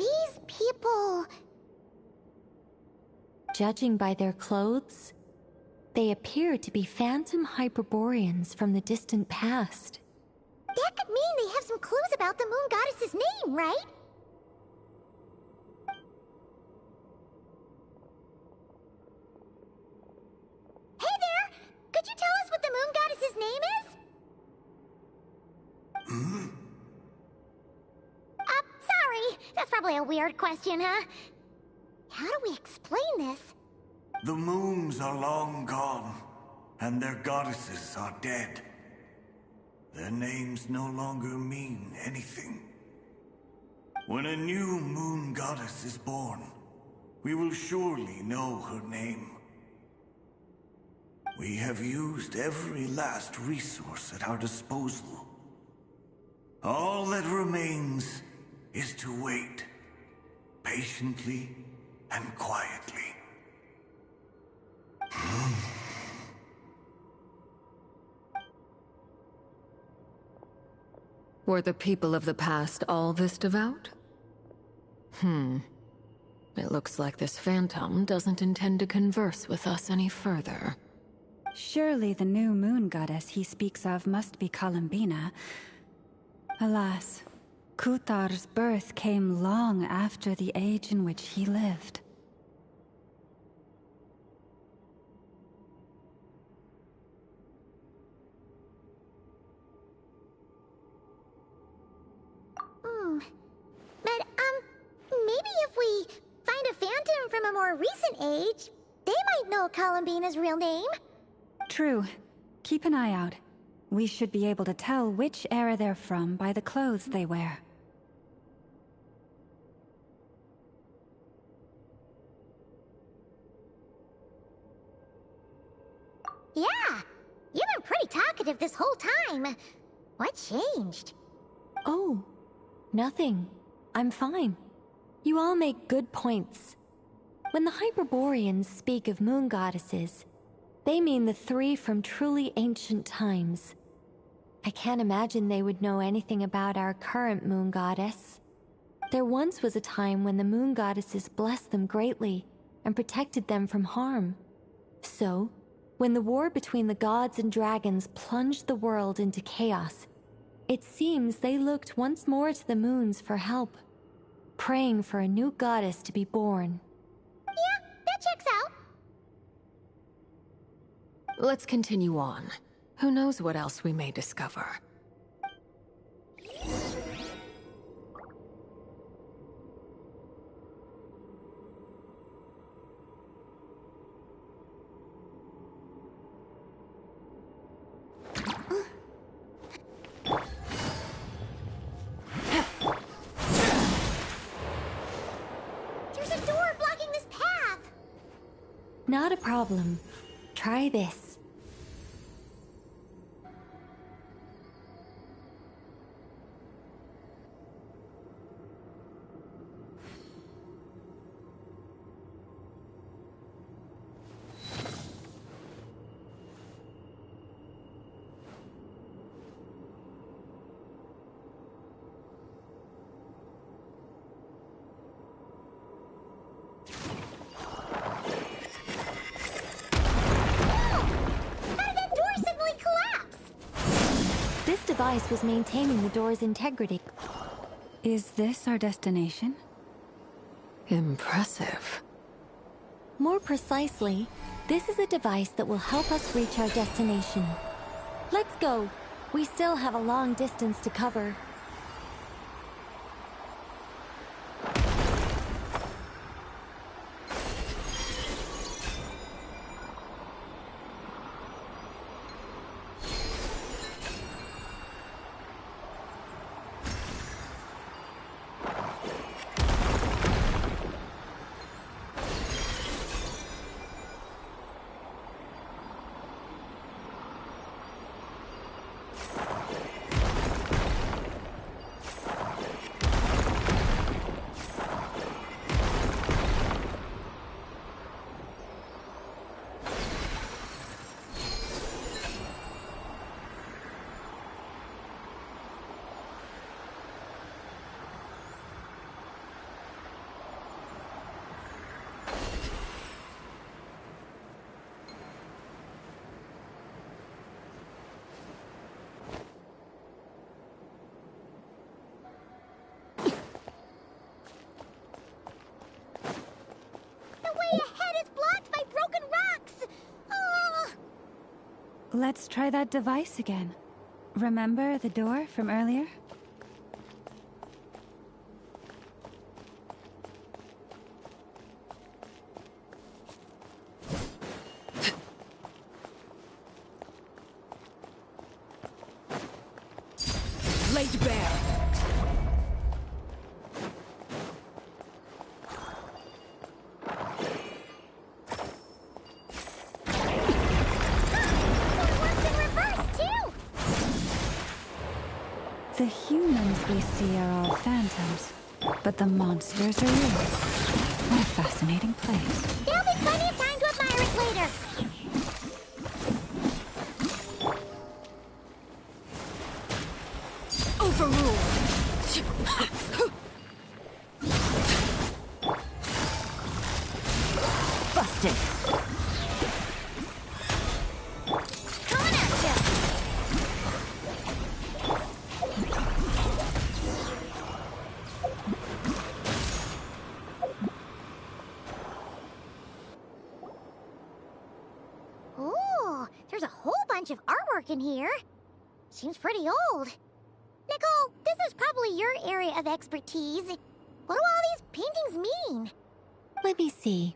these people... Judging by their clothes, they appear to be phantom Hyperboreans from the distant past. That could mean they have some clues about the moon goddess's name, right? Hey there! Could you tell us what the moon goddess's name is? Sorry. That's probably a weird question, huh? How do we explain this? The moons are long gone, and their goddesses are dead. Their names no longer mean anything. When a new moon goddess is born, we will surely know her name. We have used every last resource at our disposal. All that remains is to wait, patiently and quietly. Were the people of the past all this devout? It looks like this phantom doesn't intend to converse with us any further. Surely the new moon goddess he speaks of must be Columbina. Alas, Kutar's birth came long after the age in which he lived. But, maybe if we find a phantom from a more recent age, they might know Columbina's real name. True. Keep an eye out. We should be able to tell which era they're from by the clothes they wear. Yeah, you've been pretty talkative this whole time. What changed? Oh, nothing. I'm fine. You all make good points. When the Hyperboreans speak of moon goddesses, they mean the three from truly ancient times. I can't imagine they would know anything about our current moon goddess. There once was a time when the moon goddesses blessed them greatly and protected them from harm. So, when the war between the gods and dragons plunged the world into chaos, it seems they looked once more to the moons for help, praying for a new goddess to be born. Yeah, that checks out. Let's continue on. Who knows what else we may discover? There's a door blocking this path. Not a problem. Try this. This device was maintaining the door's integrity. Is this our destination? Impressive. More precisely, this is a device that will help us reach our destination. Let's go. We still have a long distance to cover. Let's try that device again. Remember the door from earlier? Laid bare. The humans we see are all phantoms, but the monsters are real. What a fascinating place. There'll be plenty of time to admire it later. Overruled. Busted! Coming at ya. Ooh, there's a whole bunch of artwork in here. Seems pretty old. Nicole, this is probably your area of expertise. What do all these paintings mean? Let me see.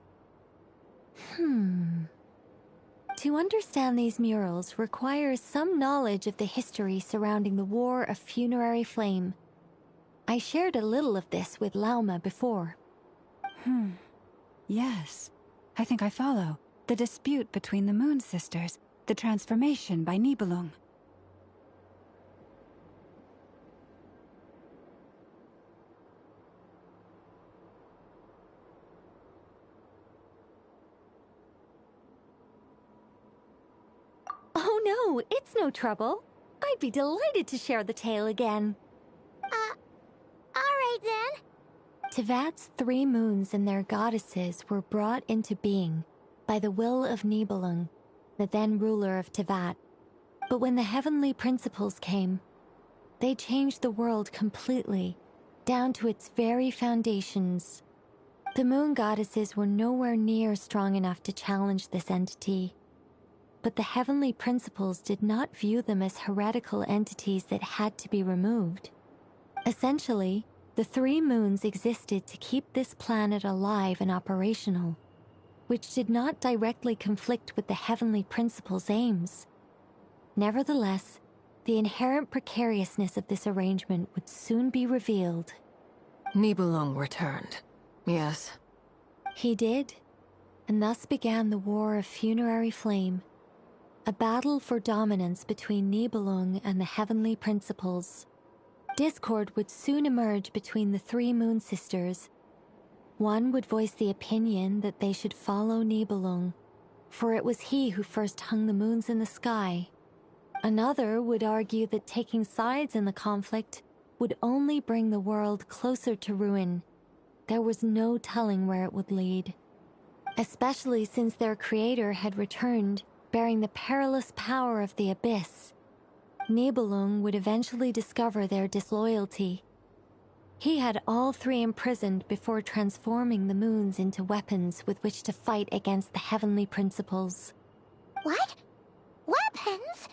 To understand these murals requires some knowledge of the history surrounding the War of Funerary Flame. I shared a little of this with Lauma before. Yes, I think I follow. The dispute between the Moon Sisters, the transformation by Nibelung. Oh no, it's no trouble. I'd be delighted to share the tale again. Alright then. Tevat's 3 moons and their goddesses were brought into being by the will of Nibelung, the then ruler of Tevat. But when the heavenly principles came, they changed the world completely, down to its very foundations. The moon goddesses were nowhere near strong enough to challenge this entity. But the heavenly principles did not view them as heretical entities that had to be removed. Essentially, the 3 moons existed to keep this planet alive and operational, which did not directly conflict with the heavenly principles' aims. Nevertheless, the inherent precariousness of this arrangement would soon be revealed. Nibelung returned. Yes. He did, and thus began the War of Funerary Flame, a battle for dominance between Nibelung and the heavenly principles. Discord would soon emerge between the 3 moon sisters. One would voice the opinion that they should follow Nibelung, for it was he who first hung the moons in the sky. Another would argue that taking sides in the conflict would only bring the world closer to ruin. There was no telling where it would lead, especially since their creator had returned, bearing the perilous power of the abyss. Nibelung would eventually discover their disloyalty. He had all 3 imprisoned before transforming the moons into weapons with which to fight against the heavenly principles. What? Weapons?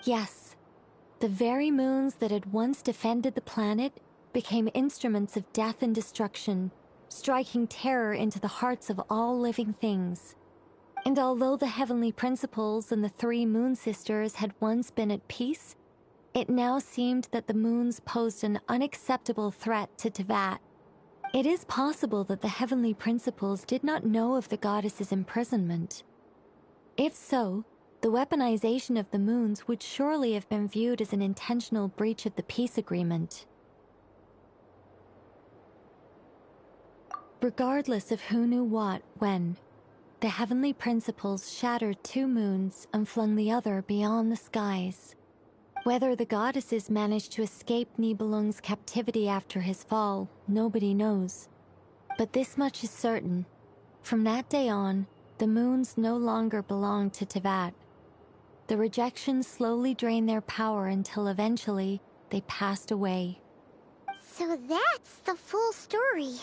Yes, the very moons that had once defended the planet became instruments of death and destruction, striking terror into the hearts of all living things. And although the heavenly principles and the 3 moon sisters had once been at peace, it now seemed that the moons posed an unacceptable threat to Tevat. It is possible that the heavenly principles did not know of the goddess's imprisonment. If so, the weaponization of the moons would surely have been viewed as an intentional breach of the peace agreement. Regardless of who knew what, when, the heavenly principles shattered 2 moons and flung the other beyond the skies. Whether the goddesses managed to escape Nibelung's captivity after his fall, nobody knows. But this much is certain. From that day on, the moons no longer belonged to Tevat. The rejection slowly drained their power until eventually they passed away. So that's the full story.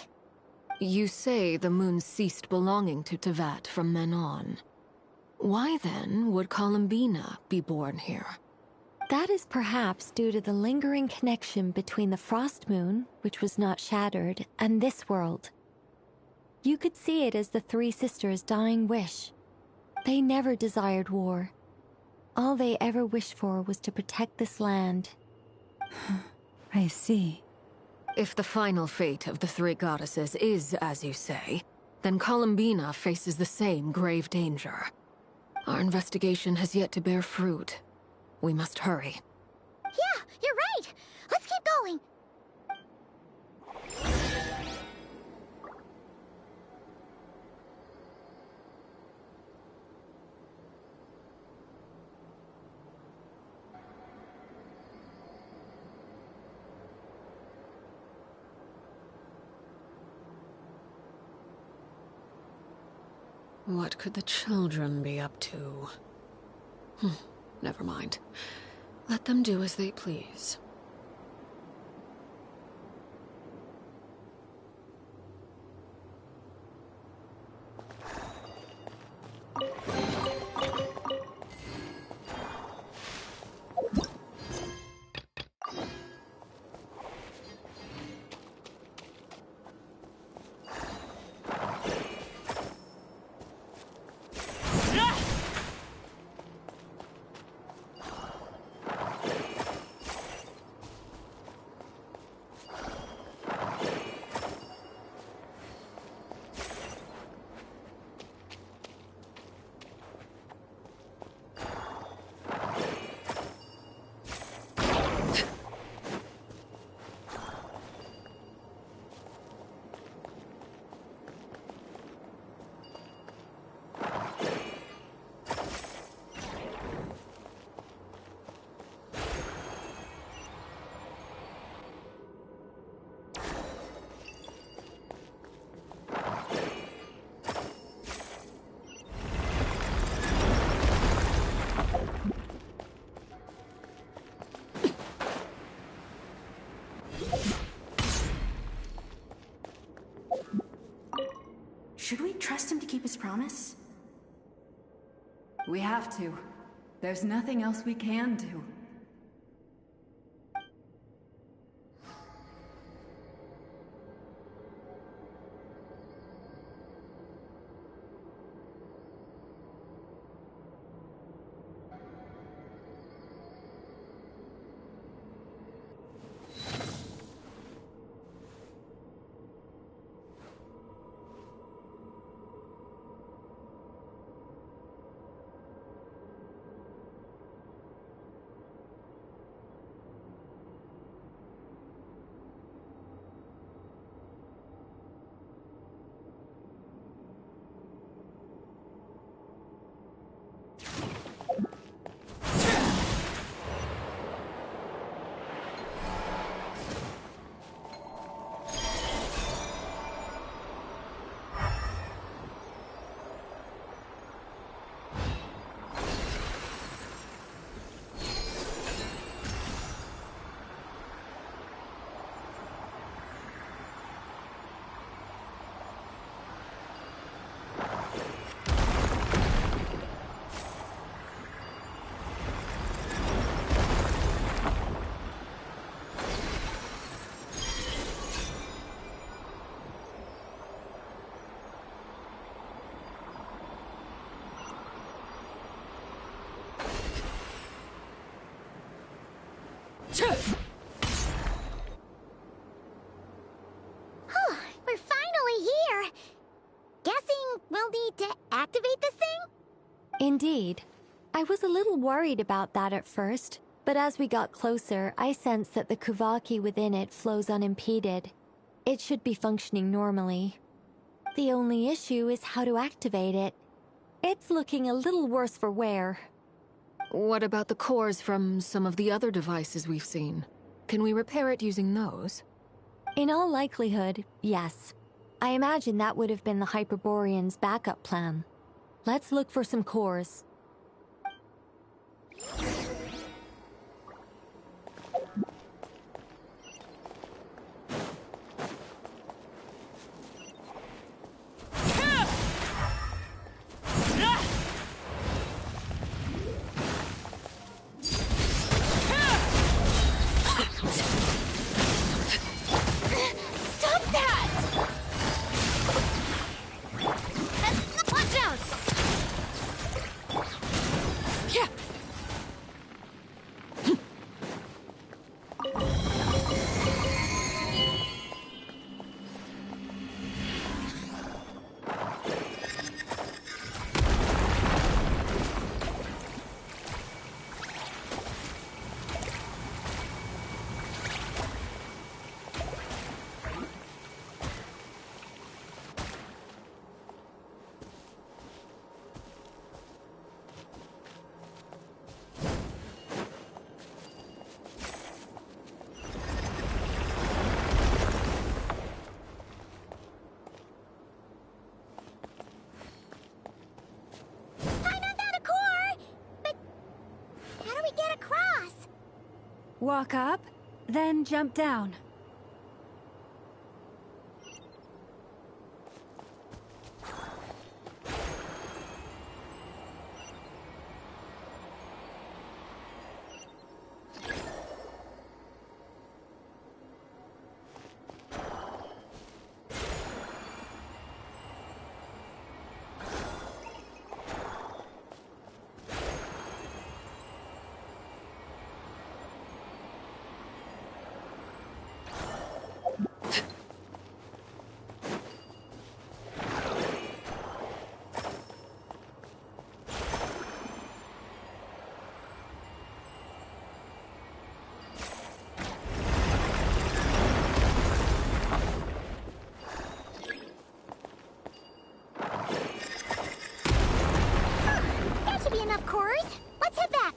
You say the moon ceased belonging to Tevat from then on. Why then would Columbina be born here? That is perhaps due to the lingering connection between the Frost Moon, which was not shattered, and this world. You could see it as the three sisters' dying wish. They never desired war. All they ever wished for was to protect this land. I see. If the final fate of the three goddesses is as you say, then Columbina faces the same grave danger. Our investigation has yet to bear fruit. We must hurry. Yeah, you're right. Let's keep going. What could the children be up to? Never mind. Let them do as they please. Should we trust him to keep his promise? We have to. There's nothing else we can do. We're finally here. Guessing we'll need to activate this thing? Indeed. I was a little worried about that at first, but as we got closer, I sensed that the Kuvaki within it flows unimpeded. It should be functioning normally. The only issue is how to activate it. It's looking a little worse for wear. What about the cores from some of the other devices we've seen? Can we repair it using those? In all likelihood, yes. I imagine that would have been the Hyperborean's backup plan. Let's look for some cores. Walk up, then jump down. That should be enough cores. Let's head back.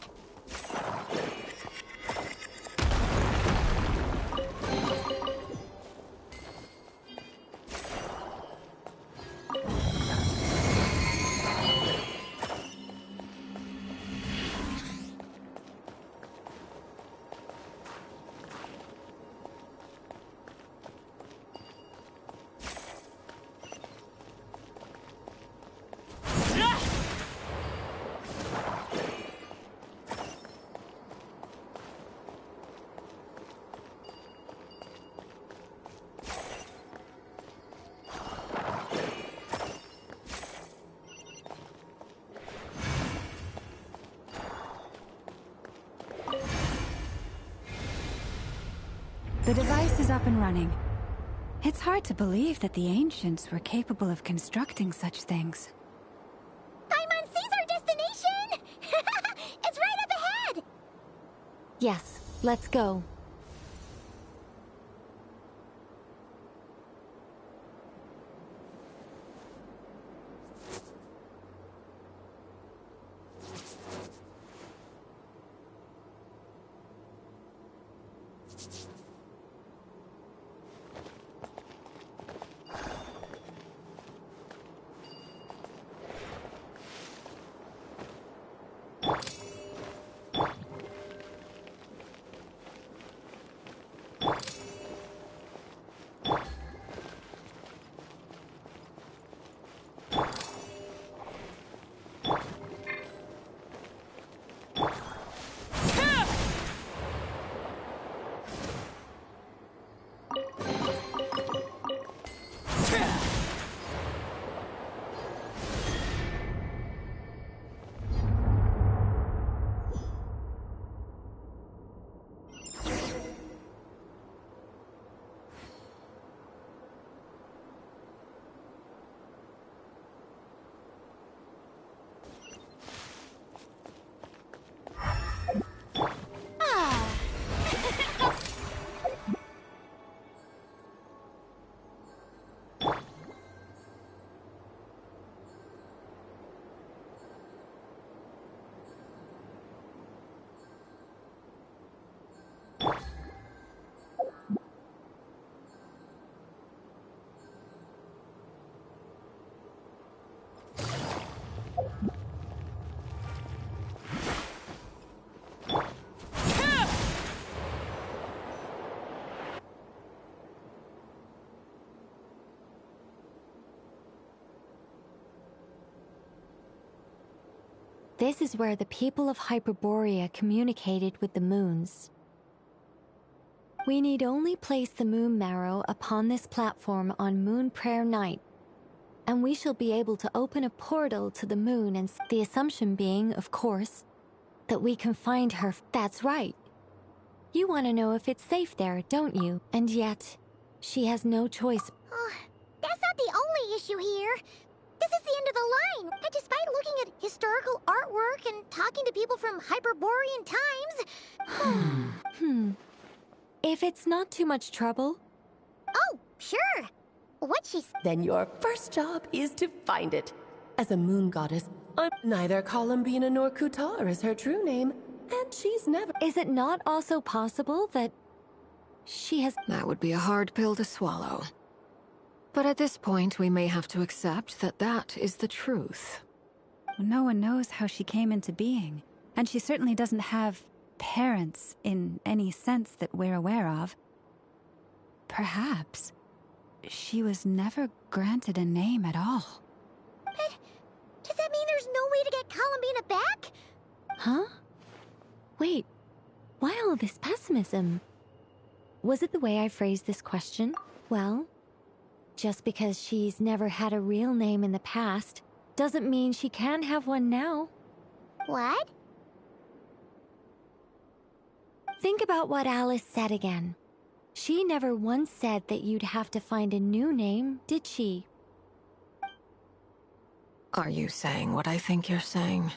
The device is up and running. It's hard to believe that the ancients were capable of constructing such things. Paimon sees our destination! It's right up ahead! Yes, let's go. This is where the people of Hyperborea communicated with the moons. We need only place the moon marrow upon this platform on Moon Prayer Night, and we shall be able to open a portal to the moon, and the assumption being, of course, that we can find her. That's right. You want to know if it's safe there, don't you? And yet, she has no choice. That's not the only issue here. This is the end of the line. And despite looking at historical artwork and talking to people from Hyperborean times... If it's not too much trouble... Oh, sure. What she... Then your first job is to find it. As a moon goddess, neither Columbina nor Kutar is her true name, and she's never... Is it not also possible that she has... That would be a hard pill to swallow. But at this point, we may have to accept that that is the truth. No one knows how she came into being, and she certainly doesn't have parents in any sense that we're aware of. Perhaps she was never granted a name at all. But does that mean there's no way to get Columbina back? Huh? Wait, why all this pessimism? Was it the way I phrased this question? Well, just because she's never had a real name in the past doesn't mean she can't have one now. What? Think about what Alice said again. She never once said that you'd have to find a new name, did she? Are you saying what I think you're saying?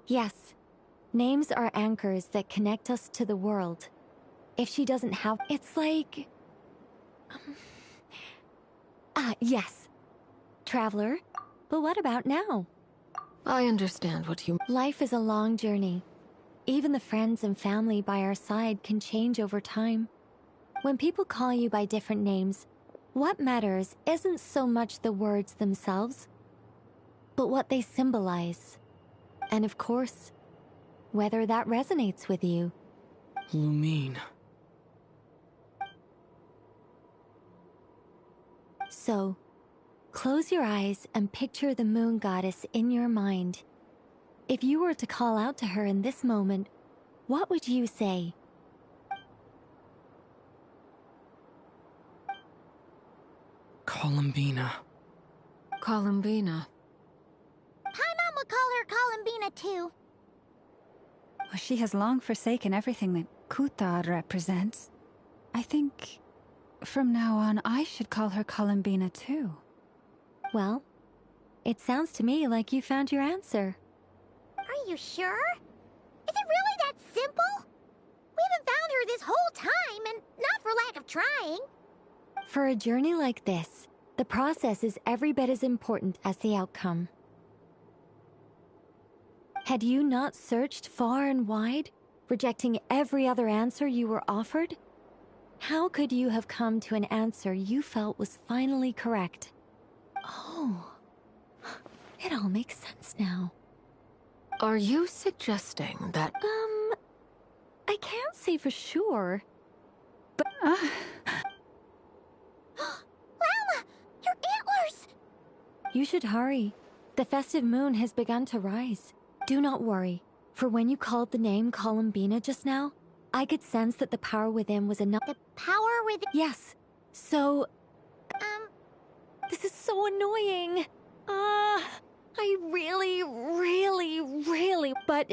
Yes. Names are anchors that connect us to the world. If she doesn't have... It's like... yes. Traveler. But what about now? I understand what you... Life is a long journey. Even the friends and family by our side can change over time. When people call you by different names, what matters isn't so much the words themselves, but what they symbolize. And of course, whether that resonates with you. Lumine. So, close your eyes and picture the moon goddess in your mind. If you were to call out to her in this moment, what would you say? Columbina. Columbina. Paimon would call her Columbina too. Well, she has long forsaken everything that Kutar represents. I think from now on I should call her Columbina too. Well, it sounds to me like you found your answer. Are you sure? Is it really that simple? We haven't found her this whole time, and not for lack of trying. For a journey like this, the process is every bit as important as the outcome. Had you not searched far and wide, rejecting every other answer you were offered? How could you have come to an answer you felt was finally correct? Oh, it all makes sense now. Are you suggesting that... I can't say for sure. Lalma! Your antlers! You should hurry. The festive moon has begun to rise. Do not worry, for when you called the name Columbina just now, I could sense that the power within was enough. The power within... Yes, so... This is so annoying. I really... But...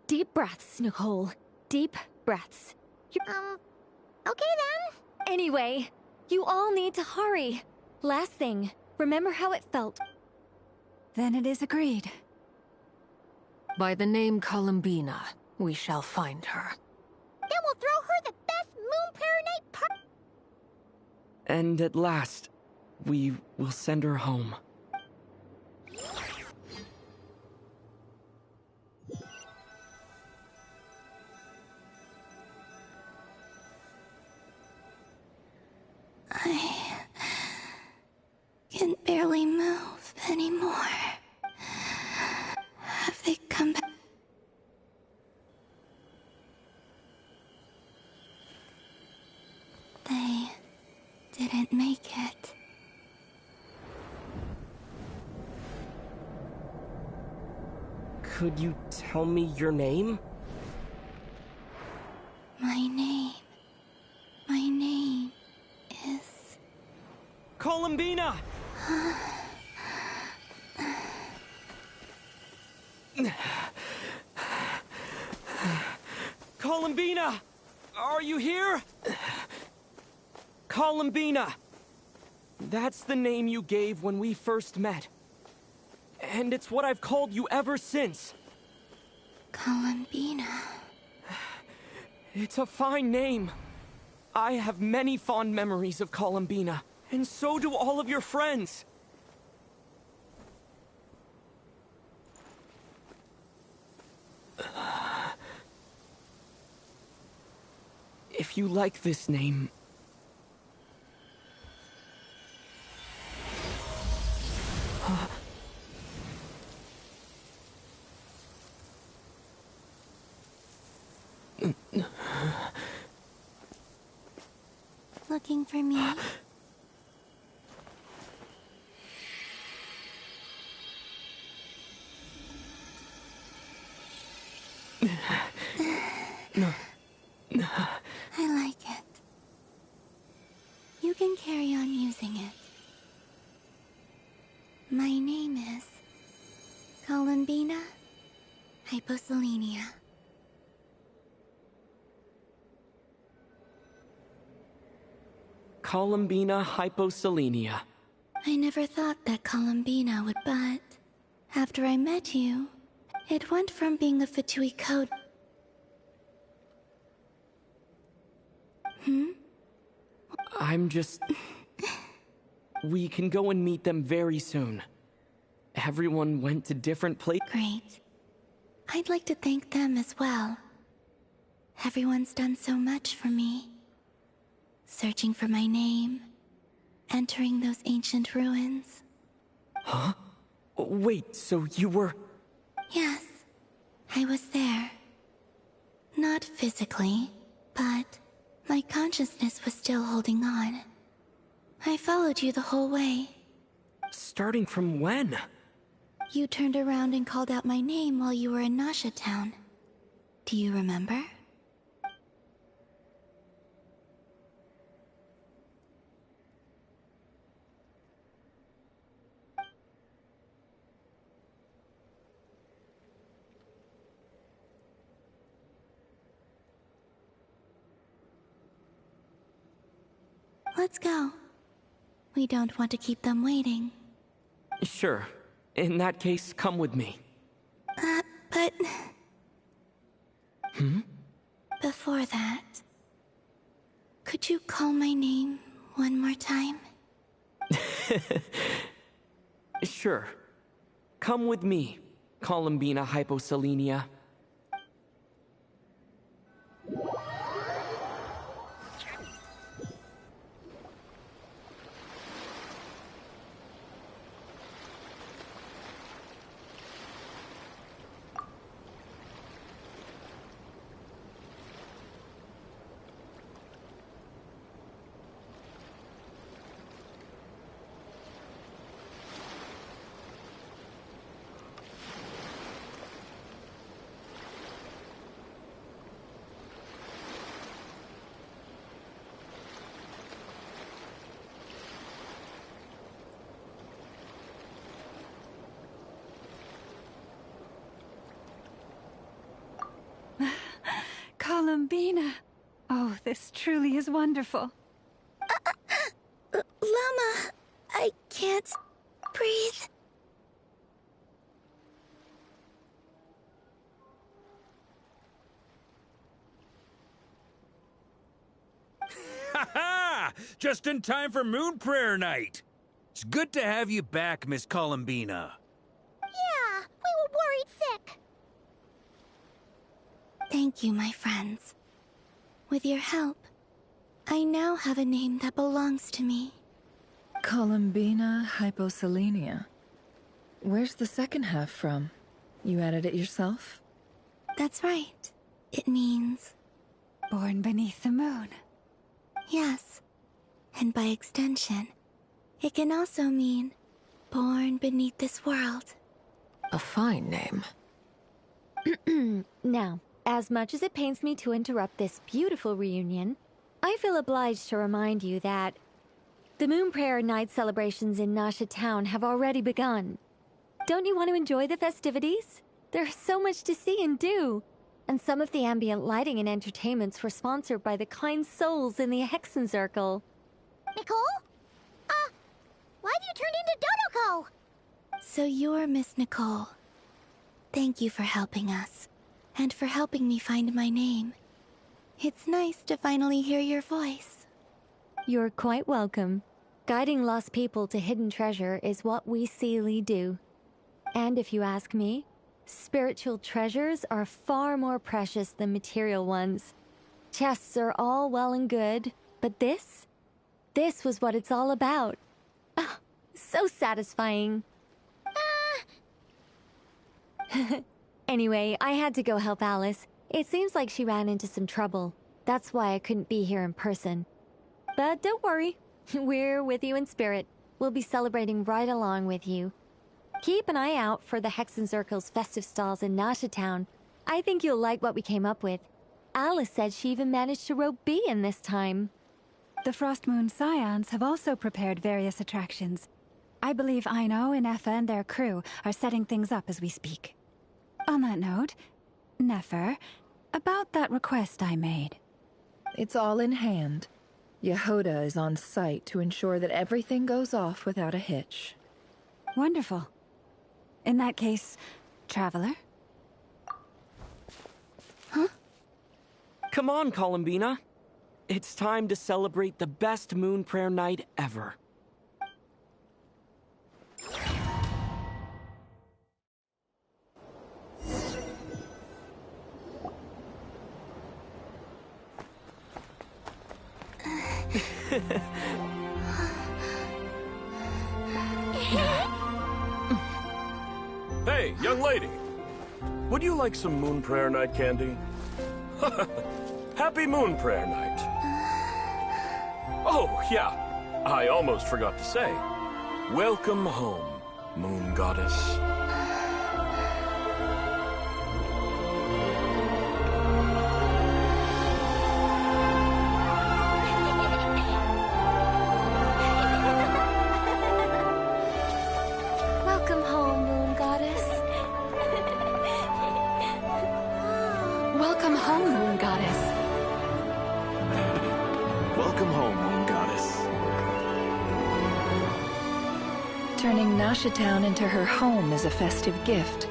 Deep breaths, Nicole. Deep breaths. Okay then. Anyway, you all need to hurry. Last thing, remember how it felt. Then it is agreed. By the name Columbina, we shall find her. Then we'll throw her the best moon paranite part. And at last, we will send her home. I can barely move anymore. Have they come back? They didn't make it. Could you tell me your name? My name is... Columbina! Columbina! Are you here? Columbina! That's the name you gave when we first met. And it's what I've called you ever since. Columbina. It's a fine name. I have many fond memories of Columbina, and so do all of your friends. If you like this name... looking for me? I like it. You can carry on using it. My name is Columbina Hyposelenia. Columbina Hyposelenia. I never thought that Columbina would, but after I met you, it went from being a Fatui code. I'm just... We can go and meet them very soon. Everyone went to different places. Great. I'd like to thank them as well. Everyone's done so much for me. Searching for my name, entering those ancient ruins. Huh? Wait, so you were... Yes, I was there. Not physically, but my consciousness was still holding on. I followed you the whole way. Starting from when? You turned around and called out my name while you were in Nasha Town. Do you remember? Let's go. We don't want to keep them waiting. Sure. In that case, come with me. But... Before that... Could you call my name one more time? Sure. Come with me, Columbina Hyposelenia. Columbina! Oh, this truly is wonderful. Llama, I can't breathe. Ha-ha! Just in time for Moon Prayer Night. It's good to have you back, Miss Columbina. Yeah, we were worried sick. Thank you, my friends. With your help, I now have a name that belongs to me. Columbina Hyposelenia. Where's the second half from? You added it yourself? That's right. It means... Born beneath the moon. Yes. And by extension, it can also mean born beneath this world. A fine name. Now, as much as it pains me to interrupt this beautiful reunion, I feel obliged to remind you that the Moon Prayer Night celebrations in Nasha Town have already begun. Don't you want to enjoy the festivities? There's so much to see and do. And some of the ambient lighting and entertainments were sponsored by the kind souls in the Hexen Circle. Nicole? Why have you turned into Dodoko? So you're Miss Nicole. Thank you for helping us, and for helping me find my name. It's nice to finally hear your voice. You're quite welcome. Guiding lost people to hidden treasure is what we Seelie do. And if you ask me, spiritual treasures are far more precious than material ones. Chests are all well and good, but this was what it's all about. Ah, so satisfying. Anyway, I had to go help Alice. It seems like she ran into some trouble. That's why I couldn't be here in person. But don't worry, we're with you in spirit. We'll be celebrating right along with you. Keep an eye out for the Hexenzirkel's festive stalls in Nasha Town. I think you'll like what we came up with. Alice said she even managed to rope B in this time. The Frost Moon Scions have also prepared various attractions. I believe Aino, Nefer, and their crew are setting things up as we speak. On that note, Nefer, about that request I made. It's all in hand. Yehoda is on site to ensure that everything goes off without a hitch. Wonderful. In that case, Traveler? Huh? Come on, Columbina. It's time to celebrate the best moon prayer night ever. Hey, young lady. Would you like some moon prayer night candy? Happy moon prayer night. Oh, yeah. I almost forgot to say. Welcome home, moon goddess. Welcome home, Moon Goddess. Welcome home, Moon Goddess. Welcome home, Moon Goddess. Turning Nasha Town into her home is a festive gift.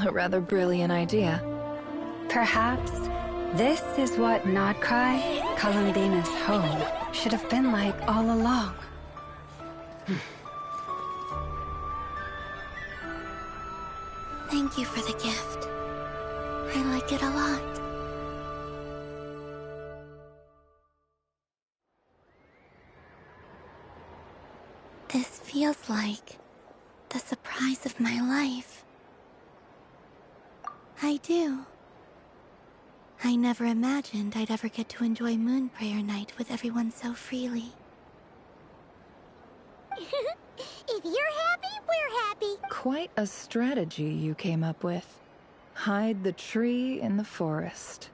A rather brilliant idea. Perhaps this is what Nodcry, Columbina's home, should have been like all along. Thank you for the gift. I like it a lot. This feels like the surprise of my life. I do. I never imagined I'd ever get to enjoy Moon Prayer Night with everyone so freely. If you're happy, we're happy. Quite a strategy you came up with. Hide the tree in the forest.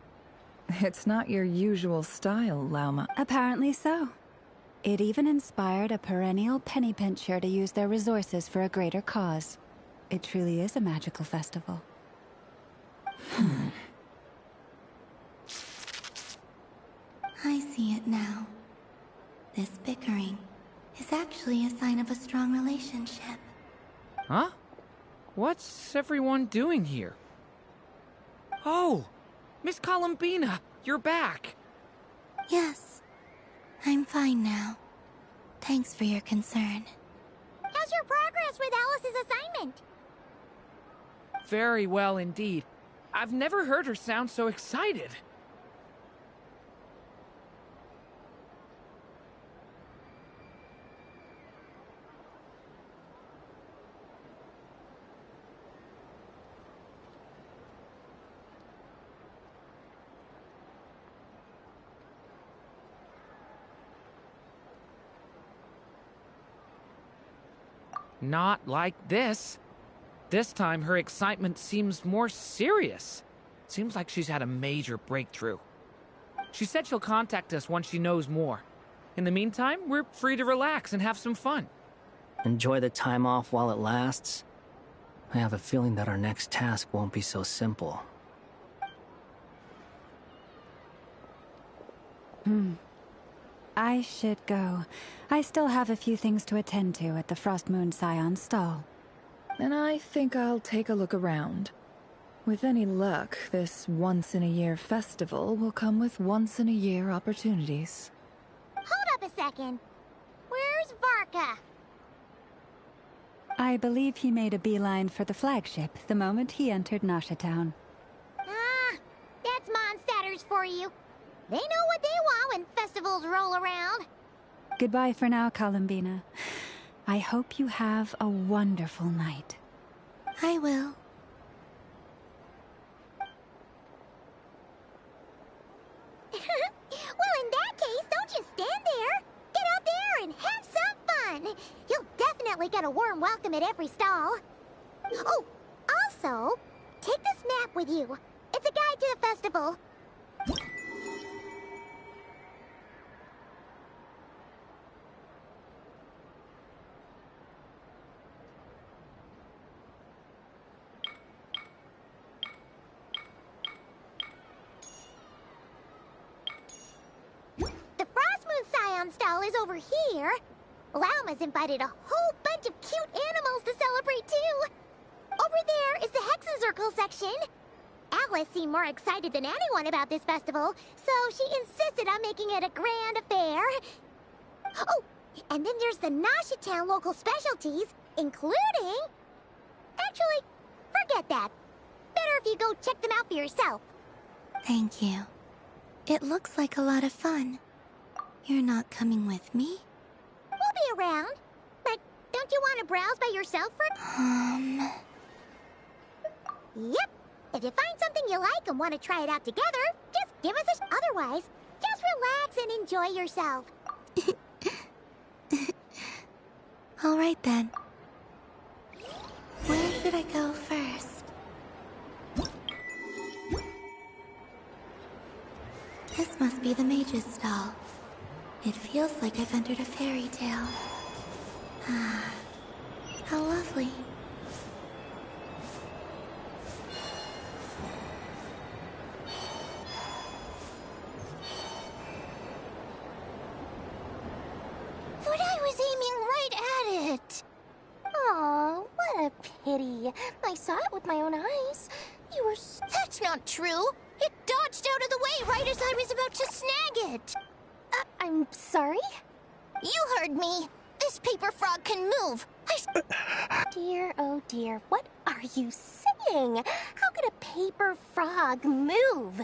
It's not your usual style, Lauma. Apparently so. It even inspired a perennial penny pincher to use their resources for a greater cause. It truly is a magical festival. I see it now. This bickering is actually a sign of a strong relationship. Huh? What's everyone doing here? Oh! Miss Columbina, you're back! Yes, I'm fine now. Thanks for your concern. How's your progress with Alice's assignment? Very well indeed. I've never heard her sound so excited. Not like this. This time, her excitement seems more serious. Seems like she's had a major breakthrough. She said she'll contact us once she knows more. In the meantime, we're free to relax and have some fun. Enjoy the time off while it lasts. I have a feeling that our next task won't be so simple. I should go. I still have a few things to attend to at the Frost Moon Scion stall. And I think I'll take a look around. With any luck, this once-in-a-year festival will come with once-in-a-year opportunities. Hold up a second. Where's Varka? I believe he made a beeline for the flagship the moment he entered Nasha Town. Ah, that's Mondstadters for you. They know what they want when festivals roll around. Goodbye for now, Columbina. I hope you have a wonderful night. I will. Well, in that case, don't you welcome at every stall. Oh, also, take this map with you. It's a guide to the festival. The Frost Moon Scion stall is over here. Lauma's invited a whole bunch of cute animals to celebrate too. Over there is the Hexacircle section. Alice seemed more excited than anyone about this festival, so she insisted on making it a grand affair. Oh, and then there's the Nasha Town local specialties, including... Actually, forget that. Better if you go check them out for yourself. Thank you. It looks like a lot of fun. You're not coming with me? We'll be around. But don't you want to browse by yourself for... Yep. If you find something you like and want to try it out together, just give us a... Otherwise, just relax and enjoy yourself. All right then. Where should I go first? This must be the mage's stall. It feels like I've entered a fairy tale. Ah, how lovely. But I was aiming right at it. Aw, what a pity. I saw it with my own eyes. You were... That's not true. It dodged out of the way right as I was about to snag it. I'm sorry? You heard me. This paper frog can move. Dear, oh dear, what are you saying? How could a paper frog move?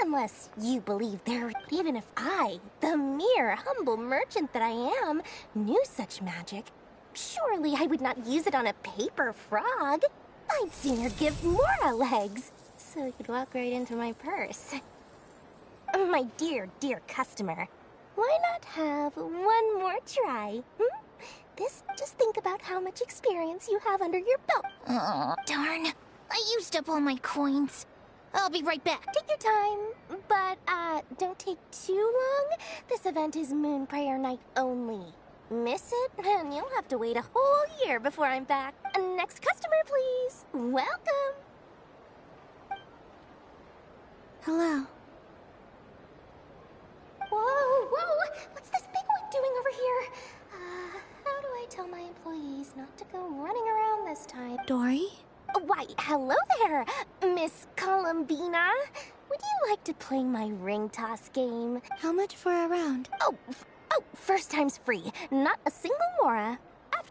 Unless you believe there... Even if I, the mere humble merchant that I am, knew such magic, surely I would not use it on a paper frog. I'd sooner give Mora legs, so it could walk right into my purse. My dear, dear customer, why not have one more try? Just think about how much experience you have under your belt. Oh, darn. I used up all my coins. I'll be right back. Take your time, but, don't take too long. This event is Moon Prayer Night only. Miss it, and you'll have to wait a whole year before I'm back. Next customer, please. Welcome. Hello. Whoa, whoa! What's this big one doing over here? How do I tell my employees not to go running around this time? Dory? Why, hello there, Miss Columbina. Would you like to play my ring toss game? How much for a round? Oh, first time's free. Not a single Mora.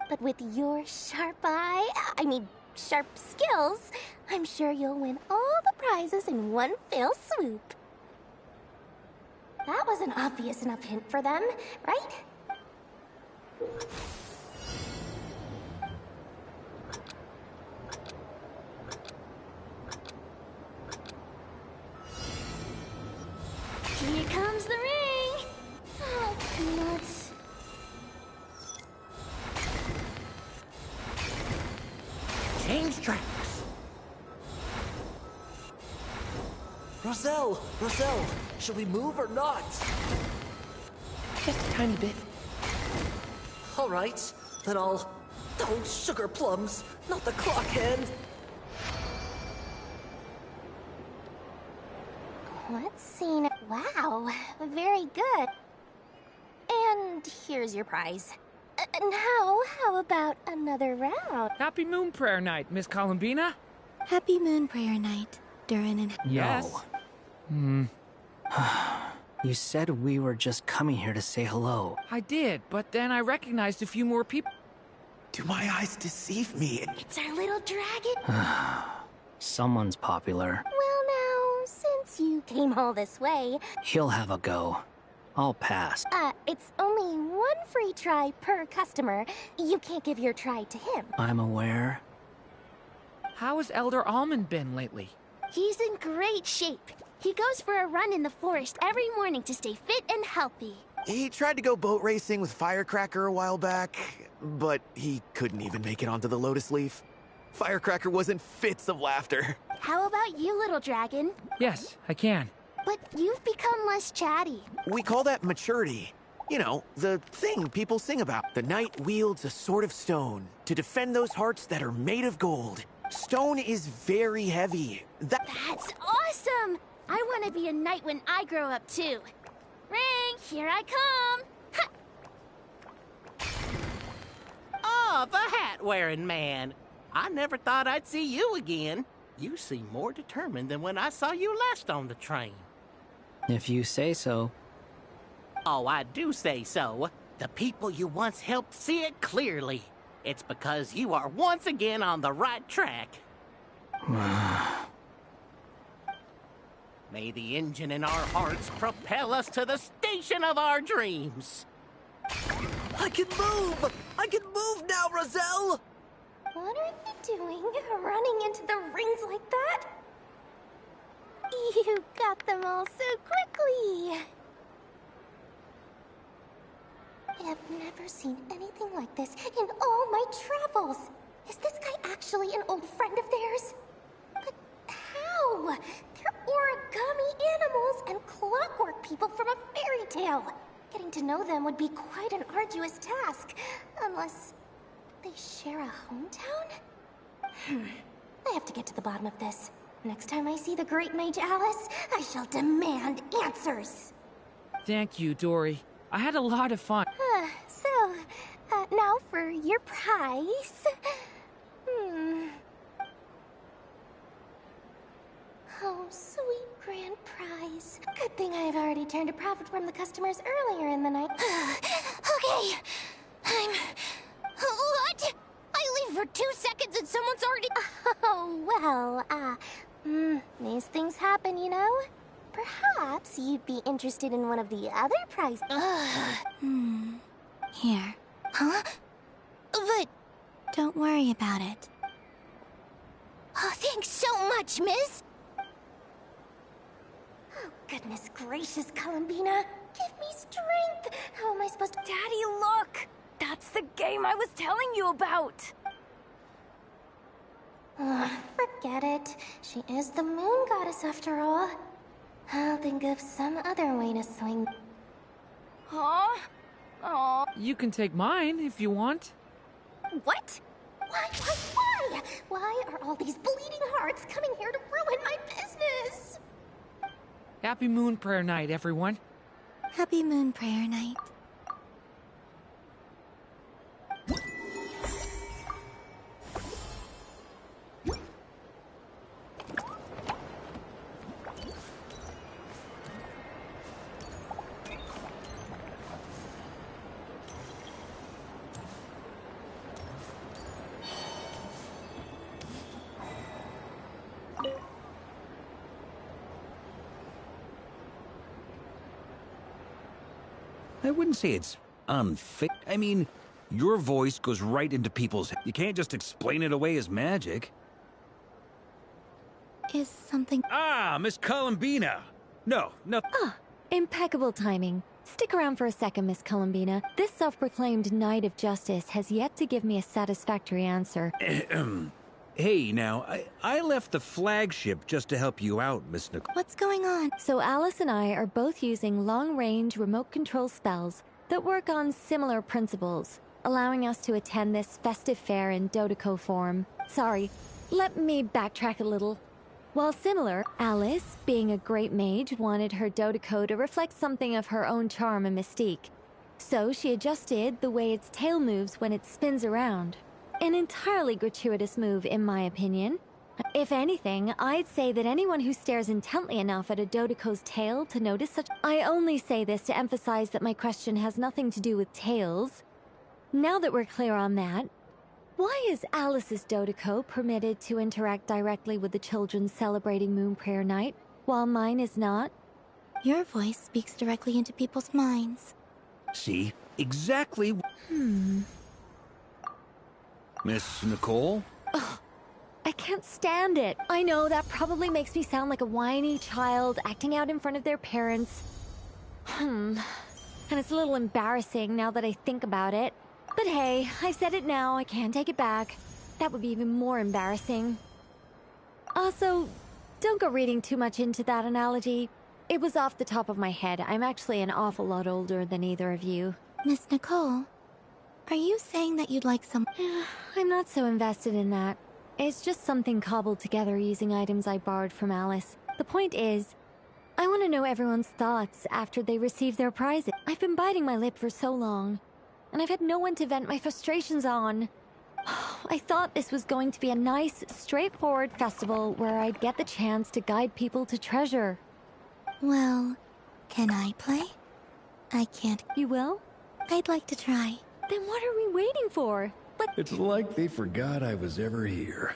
But with your sharp eye, sharp skills, I'm sure you'll win all the prizes in one fell swoop. That was an obvious enough hint for them, right? Here comes the ring! Oh, nuts. Change tracks! Roselle! Roselle! Should we move or not? Just a tiny bit. All right, then I'll... Oh, sugar plums! Not the clock hand! Let's see now. Wow, very good. And here's your prize. Now, how about another round? Happy Moon Prayer Night, Miss Columbina. Happy Moon Prayer Night, Durin and... Yes. No. You said we were just coming here to say hello. I did, but then I recognized a few more people. Do my eyes deceive me? It's our little dragon. Someone's popular. Well now, since you came all this way... He'll have a go. I'll pass. It's only one free try per customer. You can't give your try to him. I'm aware. How has Elder Almond been lately? He's in great shape. He goes for a run in the forest every morning to stay fit and healthy. He tried to go boat racing with Firecracker a while back, but he couldn't even make it onto the Lotus Leaf. Firecracker was in fits of laughter. How about you, little dragon? Yes, I can. But you've become less chatty. We call that maturity. You know, the thing people sing about. The knight wields a sword of stone to defend those hearts that are made of gold. Stone is very heavy. That's awesome! I want to be a knight when I grow up, too. Ring, here I come! Oh, the hat-wearing man. I never thought I'd see you again. You seem more determined than when I saw you last on the train. If you say so. Oh, I do say so. The people you once helped see it clearly. It's because you are once again on the right track. May the engine in our hearts propel us to the station of our dreams. I can move! I can move now, Roselle! What are you doing, running into the rings like that? You got them all so quickly. I've never seen anything like this in all my travels. Is this guy actually an old friend of theirs? But how? They're origami animals and clockwork people from a fairy tale. Getting to know them would be quite an arduous task, unless they share a hometown? I have to get to the bottom of this. Next time I see the Great Mage Alice, I shall demand answers. Thank you, Dory. I had a lot of fun. Now for your prize. Oh, sweet grand prize. Good thing I've already turned a profit from the customers earlier in the night. Okay, What? I leave for 2 seconds and someone's already... Oh, well, these things happen, you know? Perhaps you'd be interested in one of the other prizes. Here. Huh? But... Don't worry about it. Oh, thanks so much, miss! Oh, goodness gracious, Columbina. Give me strength! How am I supposed to... Daddy, look! That's the game I was telling you about! Forget it. She is the moon goddess after all. I'll think of some other way to swing. Huh? Oh. You can take mine if you want. What? Why? Why are all these bleeding hearts coming here to ruin my business? Happy Moon Prayer Night, everyone. Happy Moon Prayer Night. I wouldn't say it's unfit. I mean, your voice goes right into people's heads. You can't just explain it away as magic. Is something... Ah, Miss Columbina! No. Ah, impeccable timing. Stick around for a second, Miss Columbina. This self-proclaimed Knight of Justice has yet to give me a satisfactory answer. Hey, now, I left the flagship just to help you out, Miss Nicole. What's going on? So Alice and I are both using long-range remote control spells that work on similar principles, allowing us to attend this festive fair in Dodeco form. Sorry, let me backtrack a little. While similar, Alice, being a great mage, wanted her Dodeco to reflect something of her own charm and mystique. So she adjusted the way its tail moves when it spins around. An entirely gratuitous move, in my opinion. If anything, I'd say that anyone who stares intently enough at a Dodeco's tail to notice such... I only say this to emphasize that my question has nothing to do with tails. Now that we're clear on that, why is Alice's Dodeco permitted to interact directly with the children celebrating Moon Prayer Night, while mine is not? Your voice speaks directly into people's minds. See? Exactly. Miss Nicole? Ugh, I can't stand it. I know that probably makes me sound like a whiny child acting out in front of their parents. and it's a little embarrassing now that I think about it. But hey, I've said it now, I can't take it back. That would be even more embarrassing. Also, don't go reading too much into that analogy. It was off the top of my head. I'm actually an awful lot older than either of you. Miss Nicole, are you saying that you'd like some... I'm not so invested in that. It's just something cobbled together using items I borrowed from Alice. The point is, I want to know everyone's thoughts after they receive their prizes. I've been biting my lip for so long, and I've had no one to vent my frustrations on. I thought this was going to be a nice, straightforward festival where I'd get the chance to guide people to treasure. Well, can I play? I can't. You will? I'd like to try. Then what are we waiting for? It's like they forgot I was ever here.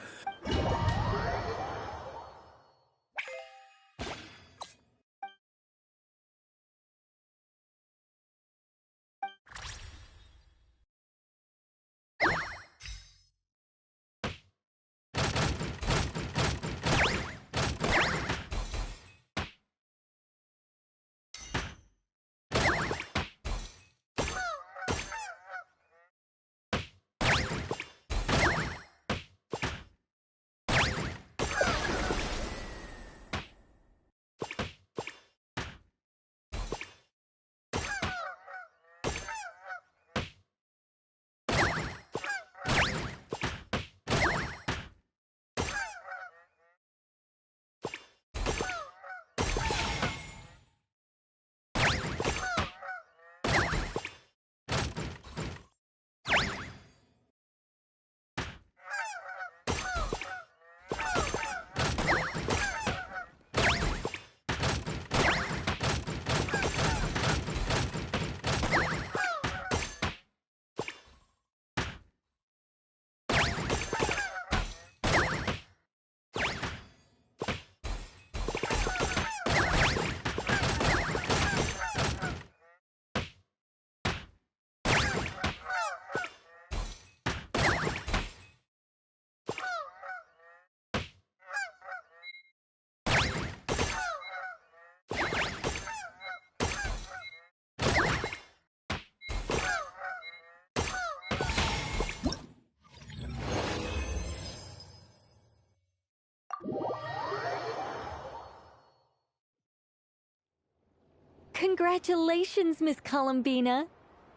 Congratulations, Miss Columbina!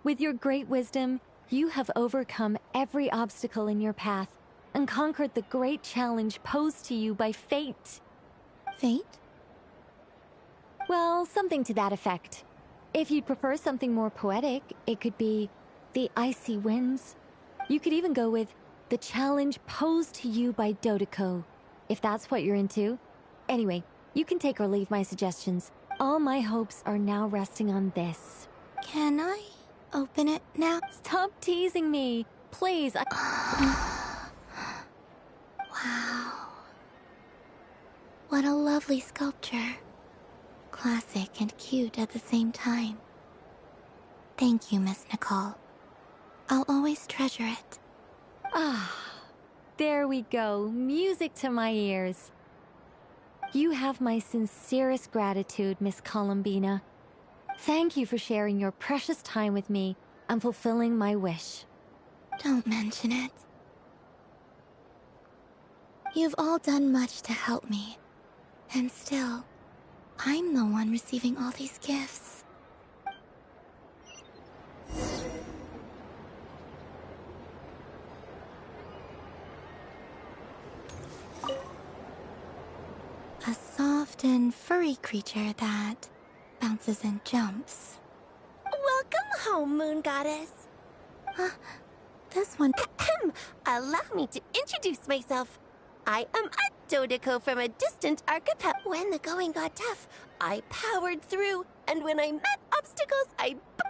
With your great wisdom, you have overcome every obstacle in your path and conquered the great challenge posed to you by fate. Fate? Well, something to that effect. If you'd prefer something more poetic, it could be the icy winds. You could even go with the challenge posed to you by Dodeko, if that's what you're into. Anyway, you can take or leave my suggestions. All my hopes are now resting on this. Can I open it now? Stop teasing me, please. Wow. What a lovely sculpture. Classic and cute at the same time. Thank you, Miss Nicole. I'll always treasure it. Ah, there we go. Music to my ears. You have my sincerest gratitude, Miss Columbina. Thank you for sharing your precious time with me and fulfilling my wish. Don't mention it. You've all done much to help me. And still, I'm the one receiving all these gifts. A soft and furry creature that bounces and jumps. Welcome home, Moon Goddess. This one... Allow me to introduce myself. I am a Dodeko from a distant archipelago. When the going got tough, I powered through, and when I met obstacles,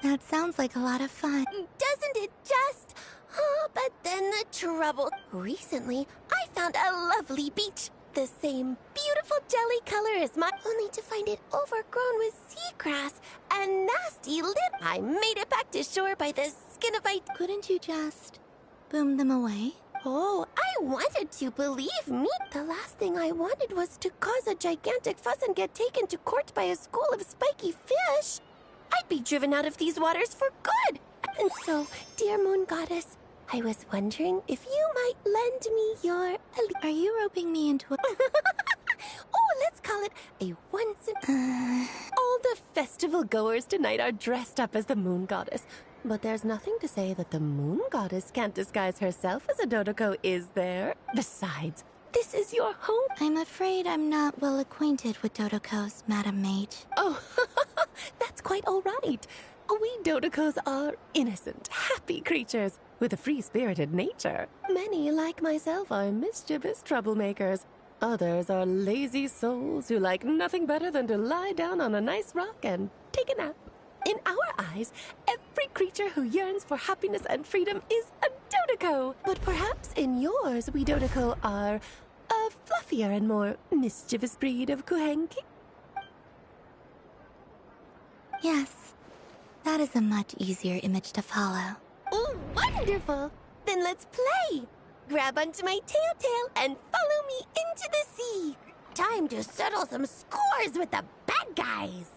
That sounds like a lot of fun. Doesn't it just? Oh, but then the trouble. Recently, I found a lovely beach. The same beautiful jelly color as mine, only to find it overgrown with seagrass and nasty lip. I made it back to shore by the skin of my... Couldn't you just boom them away? Oh, I wanted to, believe me. The last thing I wanted was to cause a gigantic fuss and get taken to court by a school of spiky fish. I'd be driven out of these waters for good. And so, dear Moon Goddess, I was wondering if you might lend me your... Are you roping me into a... Oh, let's call it a once in... All the festival goers tonight are dressed up as the Moon Goddess. But there's nothing to say that the Moon Goddess can't disguise herself as a Dodoko, is there? Besides, this is your home. I'm afraid I'm not well acquainted with Dodokos, Madam Mage. Oh, that's quite all right. We Dodokos are innocent, happy creatures with a free-spirited nature. Many, like myself, are mischievous troublemakers. Others are lazy souls who like nothing better than to lie down on a nice rock and take a nap. In our eyes, every creature who yearns for happiness and freedom is a Dodoko. But perhaps in yours, we Dodoko are a fluffier and more mischievous breed of Kuhenki? Yes, that is a much easier image to follow. Oh, wonderful! Then let's play! Grab onto my tail and follow me into the sea! Time to settle some scores with the bad guys!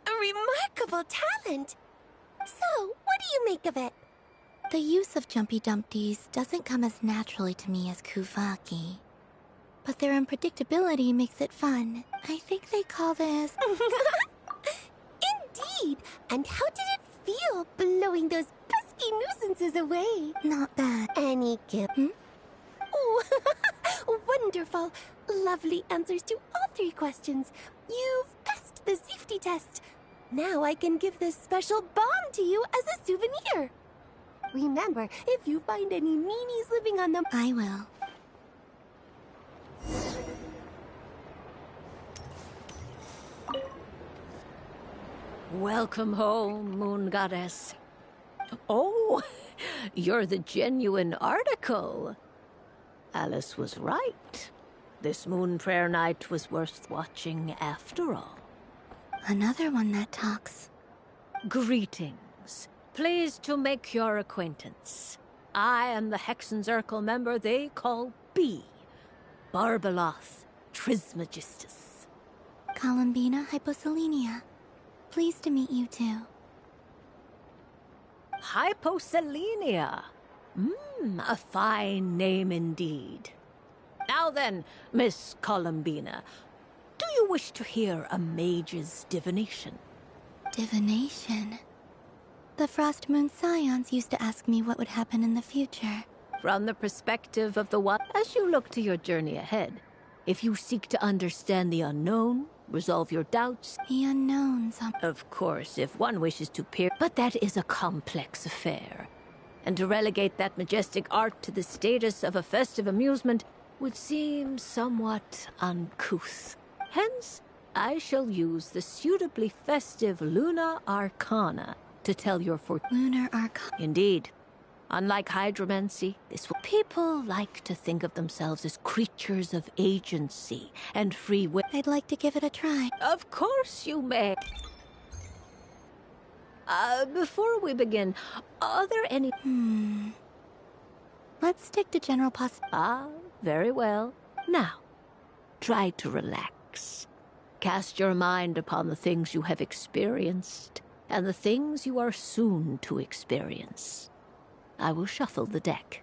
A remarkable talent! So, what do you make of it? The use of Jumpy Dumpties doesn't come as naturally to me as Kuvaki. But their unpredictability makes it fun. I think they call this... Indeed! And how did it feel, blowing those pesky nuisances away? Not bad. Any gift? Oh, wonderful! Lovely answers to all 3 questions. You've passed the safety test. Now I can give this special bomb to you as a souvenir. Remember, if you find any meanies living on them... I will. Welcome home, Moon Goddess. Oh, you're the genuine article. Alice was right. This moon prayer night was worth watching after all. Another one that talks. Greetings. Pleased to make your acquaintance. I am the Hexenzirkel member they call B. Barbeloth Trismegistus. Columbina Hyposelenia. Pleased to meet you too. Hyposelenia. A fine name indeed. Now then, Miss Columbina, do you wish to hear a mage's divination? Divination? The Frost Moon Scions used to ask me what would happen in the future. From the perspective of the what, as you look to your journey ahead, if you seek to understand the unknown, resolve your doubts... The unknowns... Of course, if one wishes to peer... But that is a complex affair. And to relegate that majestic art to the status of a festive amusement would seem somewhat uncouth. Hence, I shall use the suitably festive Luna Arcana to tell your fortune. Lunar Arcana? Indeed. Unlike hydromancy, people like to think of themselves as creatures of agency and free will. I'd like to give it a try. Of course you may. Before we begin, are there any... Let's stick to general very well. Now, try to relax. Cast your mind upon the things you have experienced and the things you are soon to experience. I will shuffle the deck.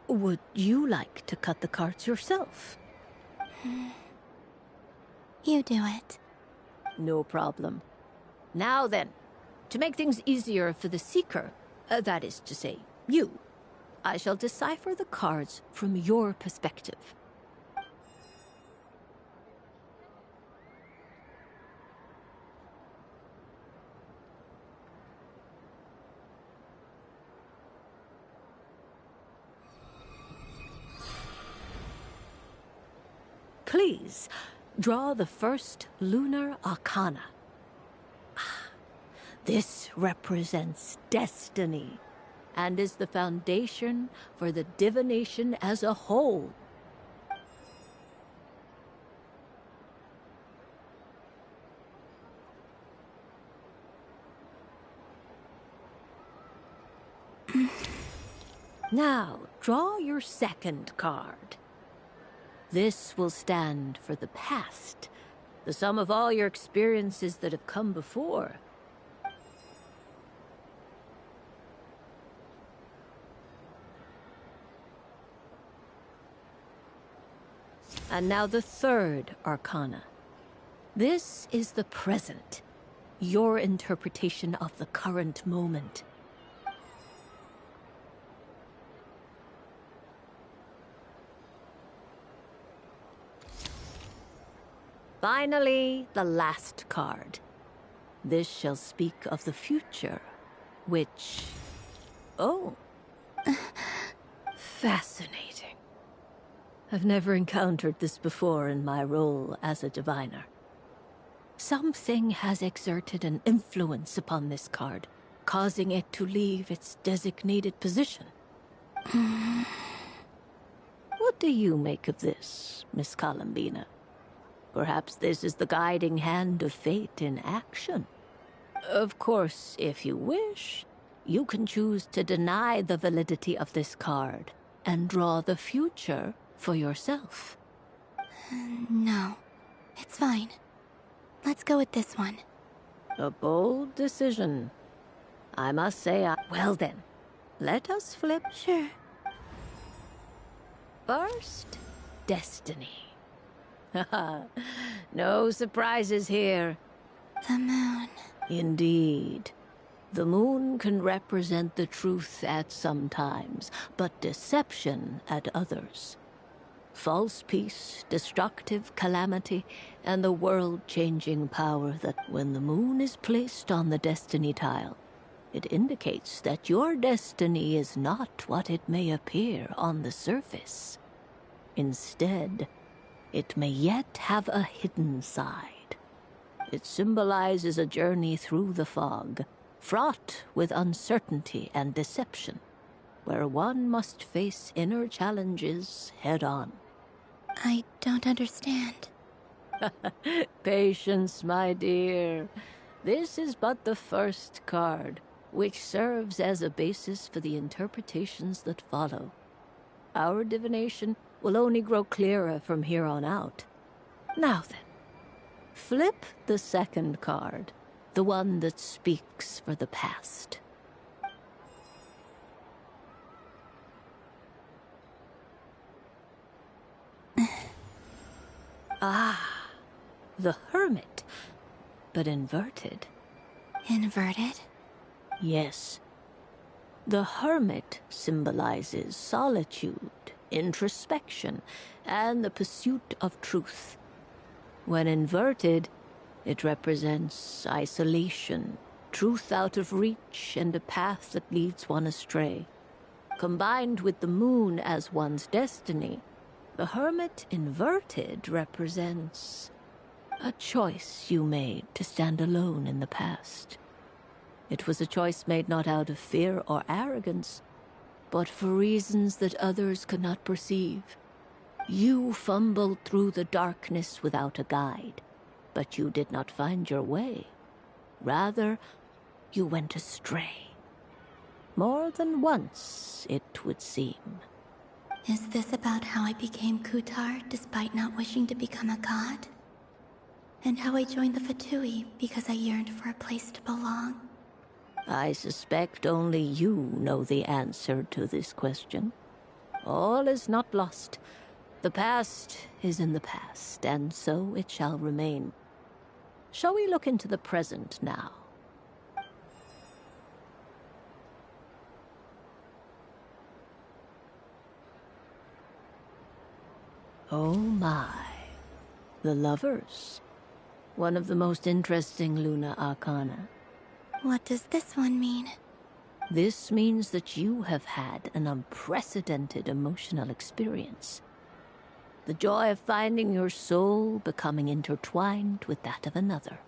Would you like to cut the cards yourself? You do it. No problem. Now then, to make things easier for the Seeker, that is to say, you, I shall decipher the cards from your perspective. Please, draw the first lunar arcana. This represents destiny and is the foundation for the divination as a whole. Now, draw your second card. This will stand for the past, the sum of all your experiences that have come before. And now the third arcana. This is the present, your interpretation of the current moment. Finally, the last card. This shall speak of the future, which... Oh. Fascinating. I've never encountered this before in my role as a diviner. Something has exerted an influence upon this card, causing it to leave its designated position. What do you make of this, Miss Columbina? Perhaps this is the guiding hand of fate in action. Of course, if you wish, you can choose to deny the validity of this card and draw the future for yourself. No, it's fine. Let's go with this one. A bold decision. I must say, well then, let us flip. Sure. First, destiny. No surprises here. The moon. Indeed. The moon can represent the truth at some times, but deception at others. False peace, destructive calamity, and the world-changing power that when the moon is placed on the destiny tile, it indicates that your destiny is not what it may appear on the surface. Instead, it may yet have a hidden side. It symbolizes a journey through the fog, fraught with uncertainty and deception, where one must face inner challenges head-on. I don't understand. Patience, my dear. This is but the first card, which serves as a basis for the interpretations that follow. Our divination will only grow clearer from here on out. Now then, flip the second card, the one that speaks for the past. The Hermit, but inverted. Inverted? Yes. The Hermit symbolizes solitude, introspection, and the pursuit of truth. When inverted, it represents isolation, truth out of reach, and a path that leads one astray. Combined with the moon as one's destiny, the Hermit inverted represents a choice you made to stand alone in the past. It was a choice made not out of fear or arrogance, but for reasons that others could not perceive. You fumbled through the darkness without a guide, but you did not find your way. Rather, you went astray. More than once, it would seem. Is this about how I became Kutar despite not wishing to become a god? And how I joined the Fatui because I yearned for a place to belong? I suspect only you know the answer to this question. All is not lost. The past is in the past, and so it shall remain. Shall we look into the present now? Oh my. The lovers. One of the most interesting Luna Arcana. What does this one mean? This means that you have had an unprecedented emotional experience. The joy of finding your soul becoming intertwined with that of another.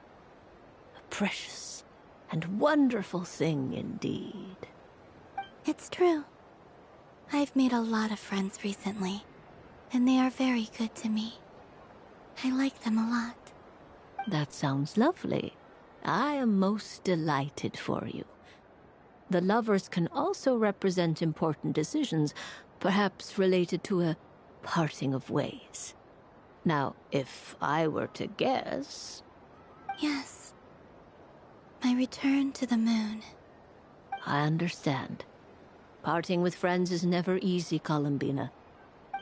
A precious and wonderful thing indeed. It's true. I've made a lot of friends recently, and they are very good to me. I like them a lot. That sounds lovely. I am most delighted for you. The lovers can also represent important decisions, perhaps related to a parting of ways. Now, if I were to guess... Yes. My return to the moon. I understand. Parting with friends is never easy, Columbina.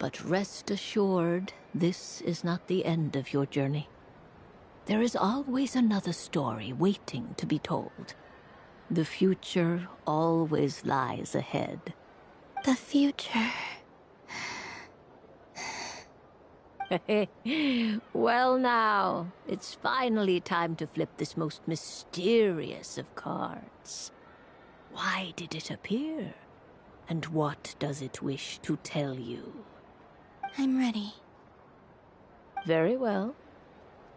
But rest assured, this is not the end of your journey. There is always another story waiting to be told. The future always lies ahead. The future. Well now, it's finally time to flip this most mysterious of cards. Why did it appear? And what does it wish to tell you? I'm ready. Very well.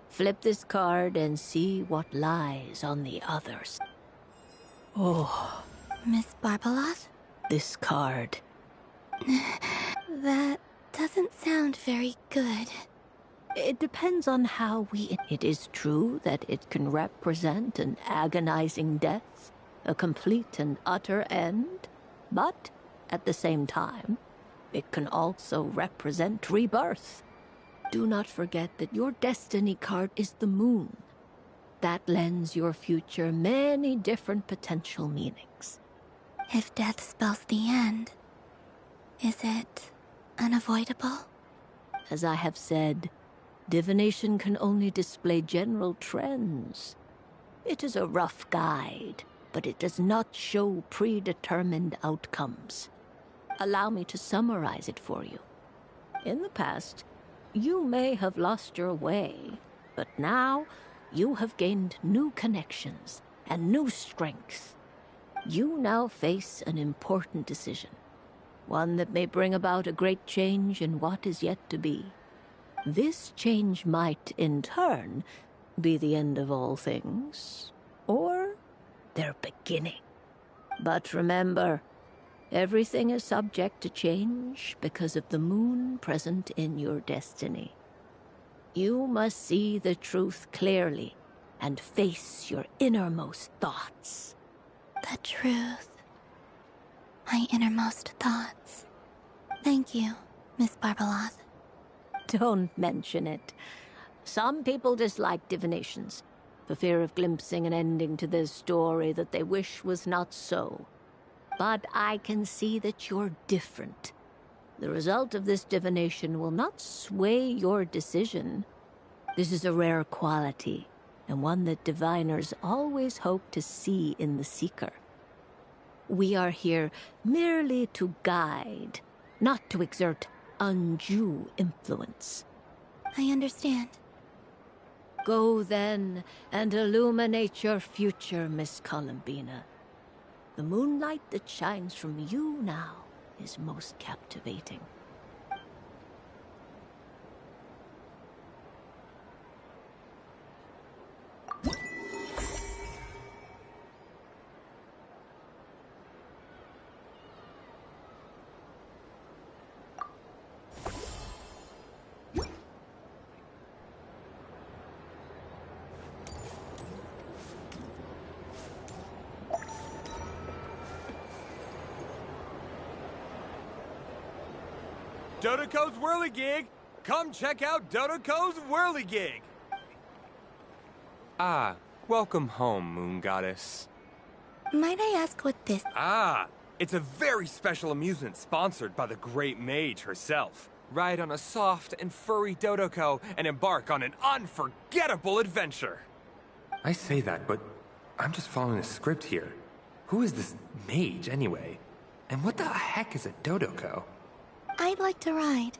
Flip this card and see what lies on the others. Oh. Miss Barbeloth? This card. That doesn't sound very good. It depends on how we... It is true that it can represent an agonizing death, a complete and utter end, but at the same time, it can also represent rebirth. Do not forget that your destiny card is the moon. That lends your future many different potential meanings. If death spells the end, is it unavoidable? As I have said, divination can only display general trends. It is a rough guide, but it does not show predetermined outcomes. Allow me to summarize it for you. In the past, you may have lost your way, but now you have gained new connections and new strength. You now face an important decision, one that may bring about a great change in what is yet to be. This change might, in turn, be the end of all things, or their beginning. But remember, everything is subject to change because of the moon present in your destiny. You must see the truth clearly and face your innermost thoughts. The truth. My innermost thoughts. Thank you, Miss Barbeloth. Don't mention it. Some people dislike divinations, for fear of glimpsing an ending to their story that they wish was not so. But I can see that you're different. The result of this divination will not sway your decision. This is a rare quality, and one that diviners always hope to see in the seeker. We are here merely to guide, not to exert undue influence. I understand. Go then and illuminate your future, Miss Columbina. The moonlight that shines from you now is most captivating. Dodoko's Whirligig! Come check out Dodoko's Whirligig! Ah, welcome home, Moon Goddess. Might I ask what this... Ah, it's a very special amusement sponsored by the great mage herself. Ride on a soft and furry Dodoko and embark on an unforgettable adventure. I say that, but I'm just following a script here. Who is this mage, anyway? And what the heck is a Dodoko? I'd like to ride.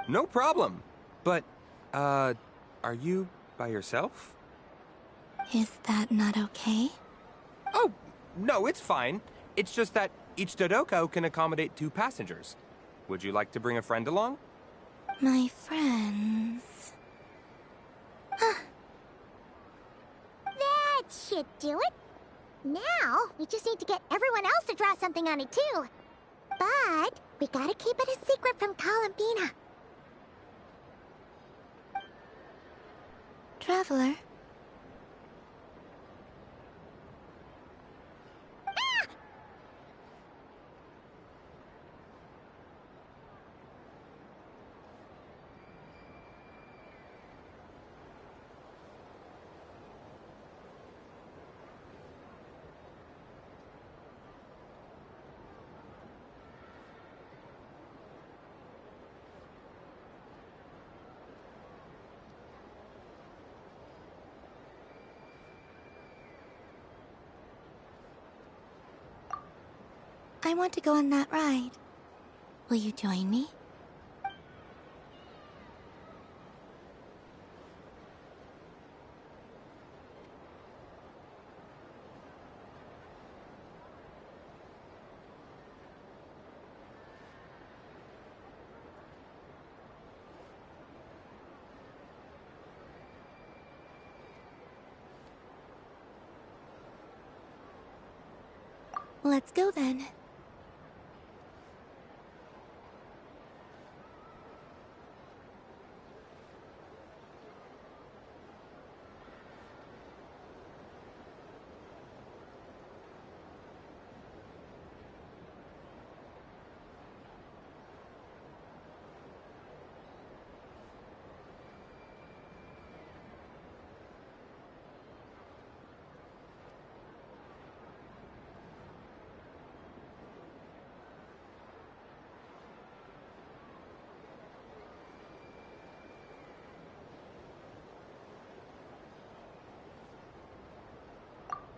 No problem. But, are you by yourself? Is that not okay? Oh, no, it's fine. It's just that each Dodoko can accommodate 2 passengers. Would you like to bring a friend along? My friends... That should do it. Now, we just need to get everyone else to draw something on it, too. But we gotta keep it a secret from Columbina. Traveler. I want to go on that ride. Will you join me? Let's go then.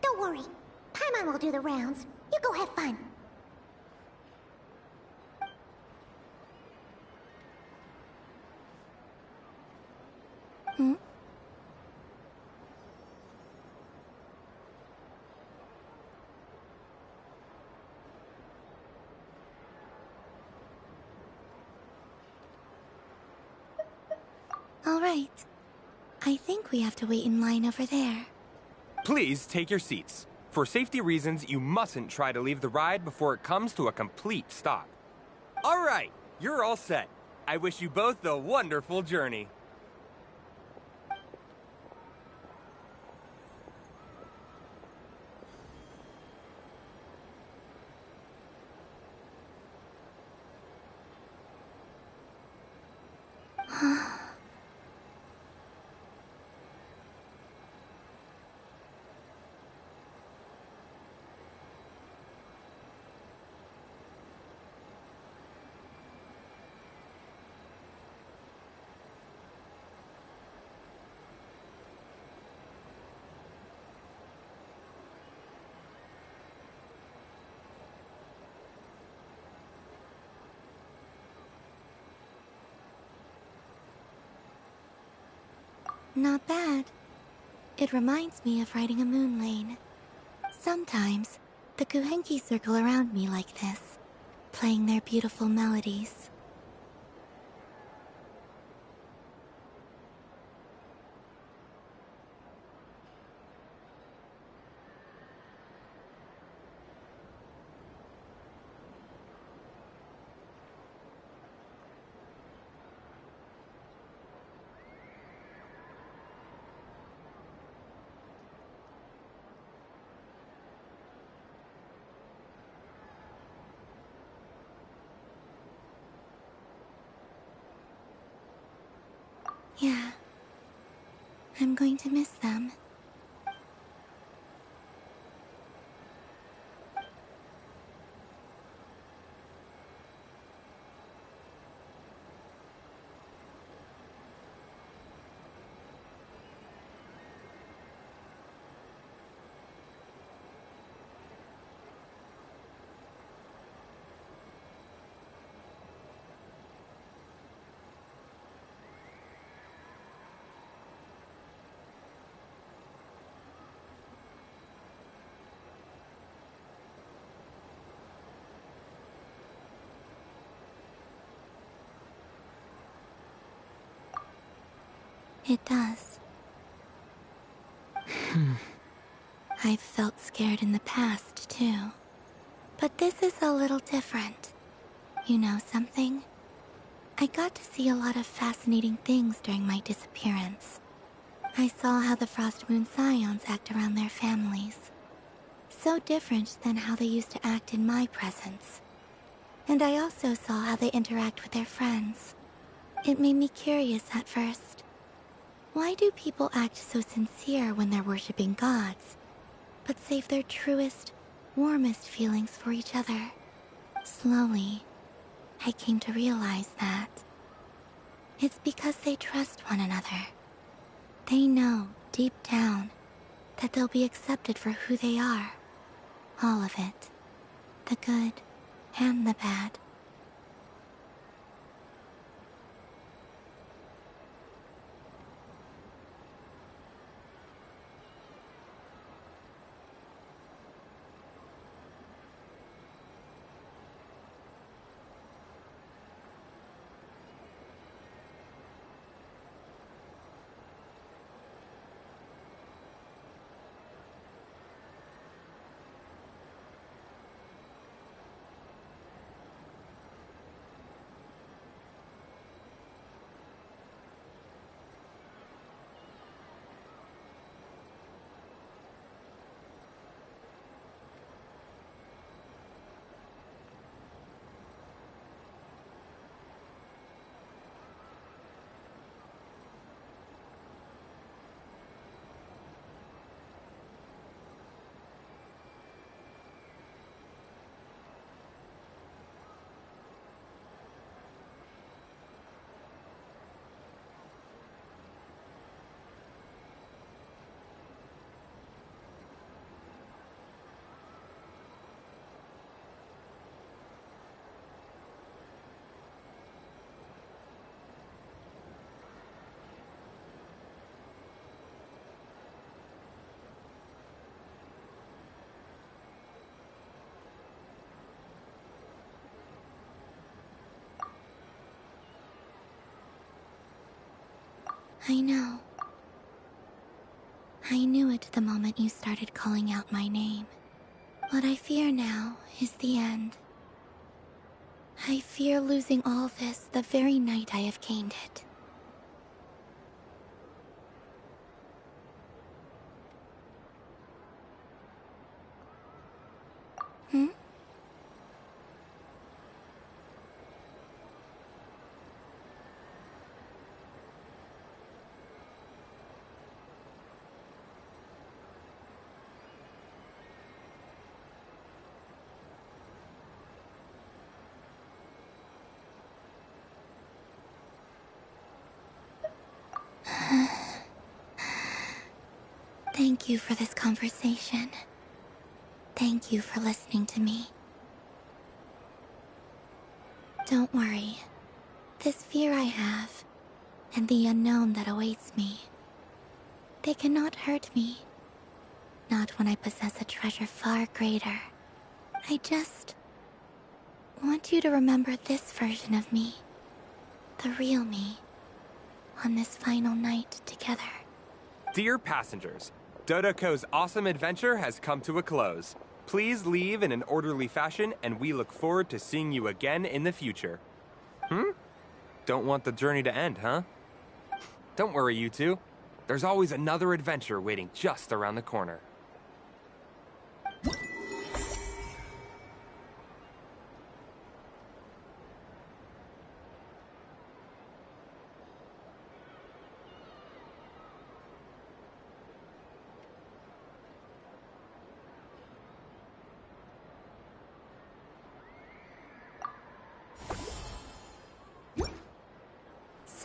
Don't worry. Paimon will do the rounds. You go have fun. Hmm? All right. I think we have to wait in line over there. Please take your seats. For safety reasons, you mustn't try to leave the ride before it comes to a complete stop. All right, you're all set. I wish you both a wonderful journey. Not bad. It reminds me of riding a moon lane. Sometimes, the Kuhenki circle around me like this, playing their beautiful melodies. Yeah. I'm going to miss them. It does. I've felt scared in the past, too. But this is a little different. You know something? I got to see a lot of fascinating things during my disappearance. I saw how the Frost Moon Scions act around their families. So different than how they used to act in my presence. And I also saw how they interact with their friends. It made me curious at first. Why do people act so sincere when they're worshipping gods, but save their truest, warmest feelings for each other? Slowly, I came to realize that it's because they trust one another. They know, deep down, that they'll be accepted for who they are. All of it. The good and the bad. I know. I knew it the moment you started calling out my name. What I fear now is the end. I fear losing all this the very night I have gained it. Hmm? Thank you for this conversation. Thank you for listening to me. Don't worry. This fear I have, and the unknown that awaits me, they cannot hurt me. Not when I possess a treasure far greater. I just want you to remember this version of me. The real me. On this final night together. Dear passengers, Dodoko's awesome adventure has come to a close. Please leave in an orderly fashion, and we look forward to seeing you again in the future. Don't want the journey to end, huh? Don't worry, you two. There's always another adventure waiting just around the corner.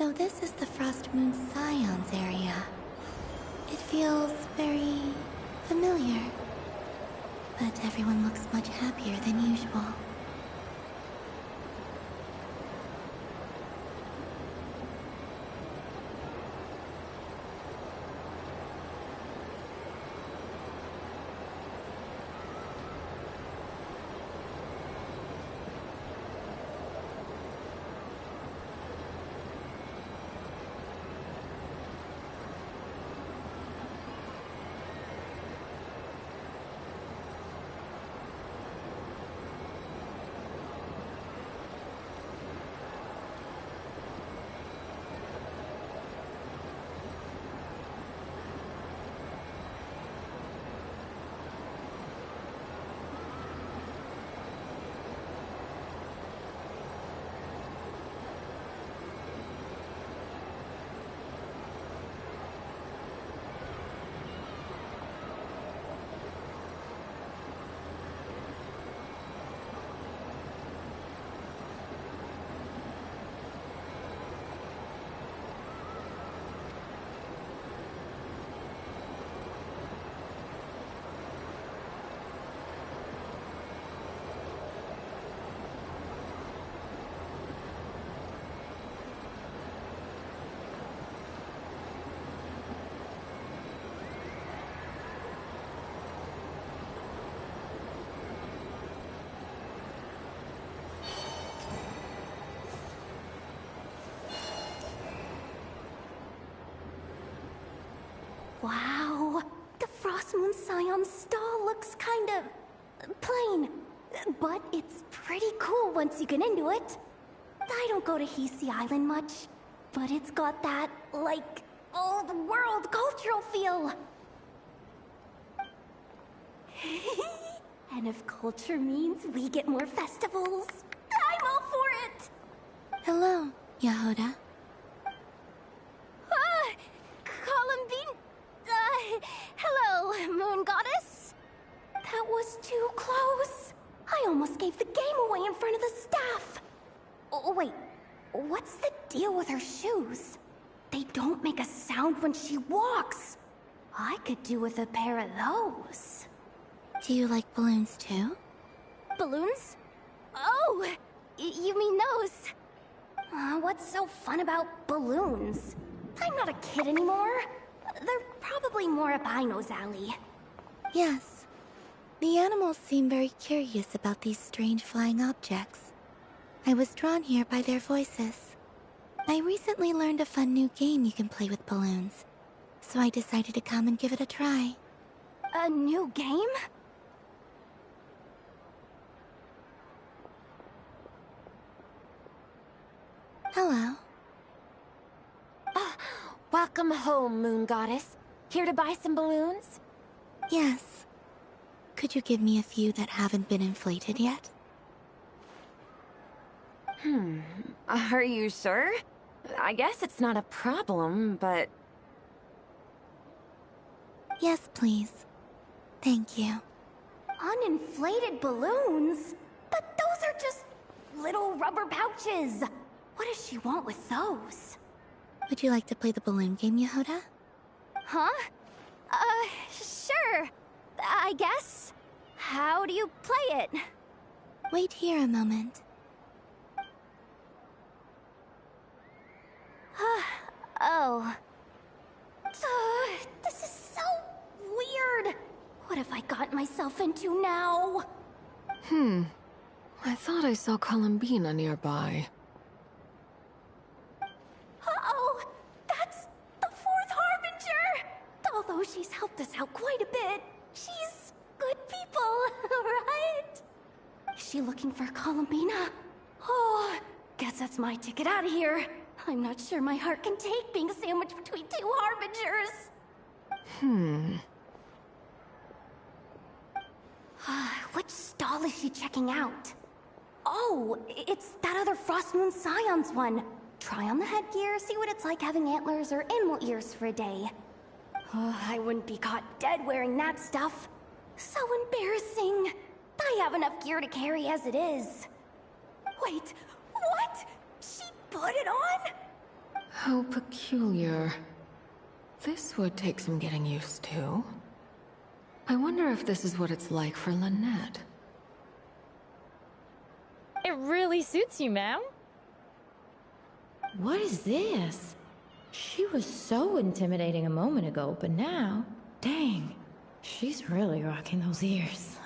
So this is the Frost Moon Scions area. It feels very familiar. But everyone looks much happier than usual. Wow, the Frost Moon Scion stall looks kind of plain, but it's pretty cool once you get into it. I don't go to Hisi Island much, but it's got that, like, old world cultural feel. And if culture means we get more festivals, I'm all for it! Hello, Yahoda. Columbine... hello, Moon Goddess? That was too close. I almost gave the game away in front of the staff. Oh, wait, what's the deal with her shoes? They don't make a sound when she walks. I could do with a pair of those. Do you like balloons too? Balloons? Oh, you mean those? What's so fun about balloons? I'm not a kid anymore. They're probably more up Aino's alley. Yes. The animals seem very curious about these strange flying objects. I was drawn here by their voices. I recently learned a fun new game you can play with balloons, so I decided to come and give it a try. A new game? Hello. Welcome home, Moon Goddess. Here to buy some balloons? Yes. Could you give me a few that haven't been inflated yet? Are you sure? I guess it's not a problem, but... Yes, please. Thank you. Uninflated balloons? But those are just little rubber pouches. What does she want with those? Would you like to play the balloon game, Yahoda? Huh? Sure. I guess. How do you play it? Wait here a moment. Oh. This is so weird. What have I got myself into now? I thought I saw Columbina nearby. Uh-oh! That's the Fourth Harbinger! Although she's helped us out quite a bit, she's good people, right? Is she looking for Columbina? Oh, guess that's my ticket out of here. I'm not sure my heart can take being sandwiched between two Harbingers. Which stall is she checking out? Oh, it's that other Frost Moon Scions one. Try on the headgear, see what it's like having antlers or animal ears for a day. I wouldn't be caught dead wearing that stuff. So embarrassing. I have enough gear to carry as it is. Wait, what? She put it on? How peculiar. This would take some getting used to. I wonder if this is what it's like for Lynette. It really suits you, ma'am. What is this? She was so intimidating a moment ago, but now, dang, she's really rocking those ears.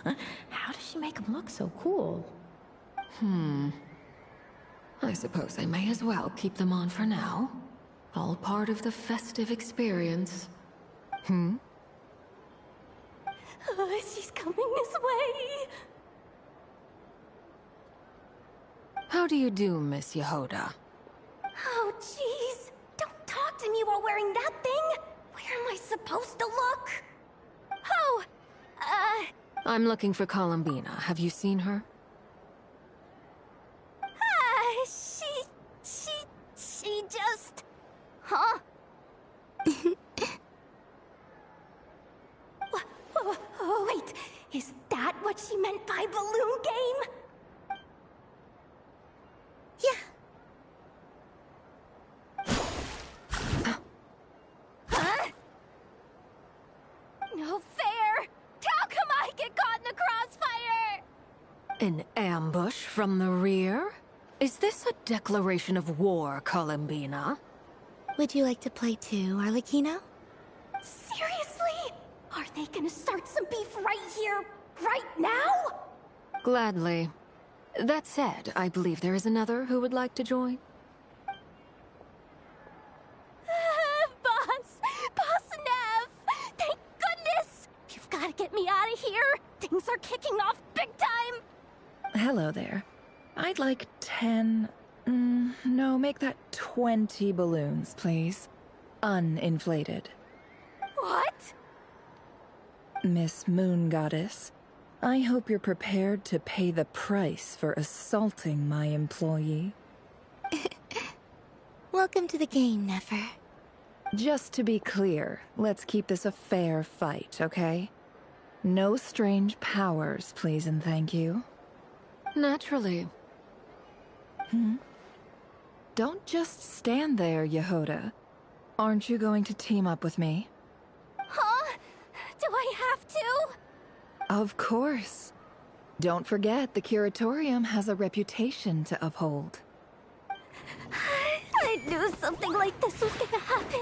How does she make them look so cool? I suppose I may as well keep them on for now. All part of the festive experience. She's coming this way. How do you do, Miss Yehoda? Oh, jeez. Don't talk to me while wearing that thing. Where am I supposed to look? Oh, I'm looking for Columbina. Have you seen her? she just... Huh? Wait, is that what she meant by balloon game? Yeah. Huh? No fair! How come I get caught in the crossfire? An ambush from the rear? Is this a declaration of war, Columbina? Would you like to play too, Arlecchino? Seriously? Are they gonna start some beef right here, right now? Gladly. That said, I believe there is another who would like to join. Boss Nev! Thank goodness! You've gotta get me out of here! Things are kicking off big time! Hello there. I'd like 10... no, make that 20 balloons, please. Uninflated. What? Miss Moon Goddess, I hope you're prepared to pay the price for assaulting my employee. Welcome to the game, Nefer. Just to be clear, let's keep this a fair fight, okay? No strange powers, please and thank you. Naturally. Don't just stand there, Yehoda. Aren't you going to team up with me? Huh? Do I have to? Of course. Don't forget, the Curatorium has a reputation to uphold. I knew something like this was gonna happen.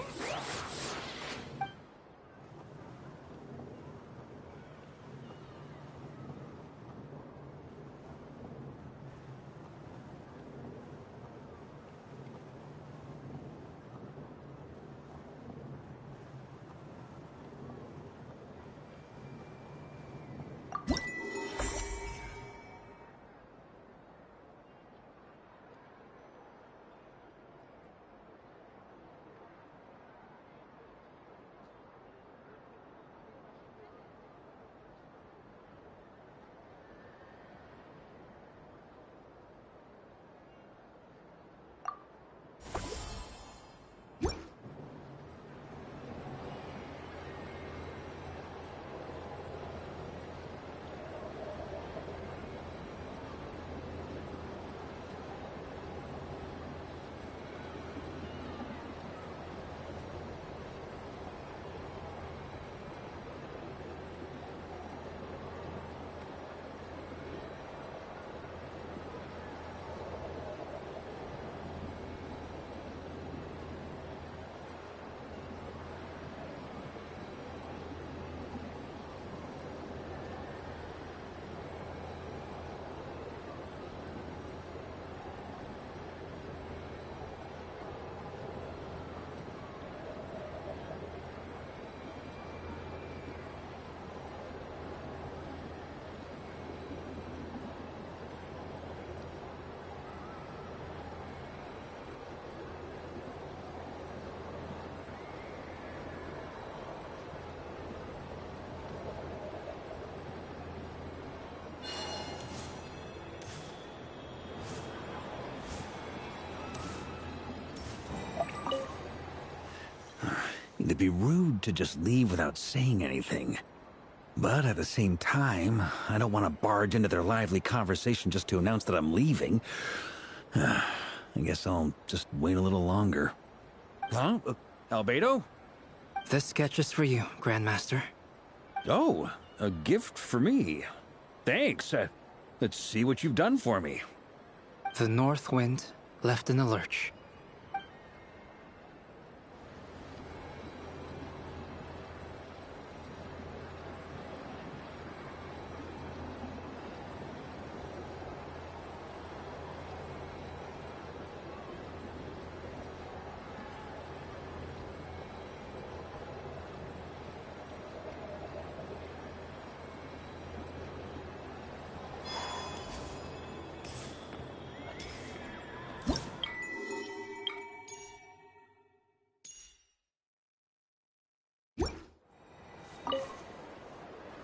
It'd be rude to just leave without saying anything. But at the same time, I don't want to barge into their lively conversation just to announce that I'm leaving. I guess I'll just wait a little longer. Huh? Albedo? This sketch is for you, Grandmaster. Oh, a gift for me. Thanks. Let's see what you've done for me. The North Wind left in a lurch.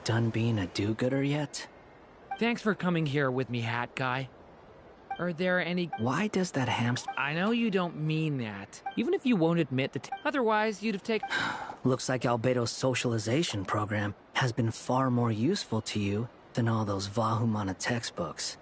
Done being a do-gooder yet? Thanks for coming here with me, Hat Guy. Are there any... Why does that hamster... I know you don't mean that. Even if you won't admit that... Otherwise, you'd have taken... Looks like Albedo's socialization program has been far more useful to you than all those Vahumana textbooks.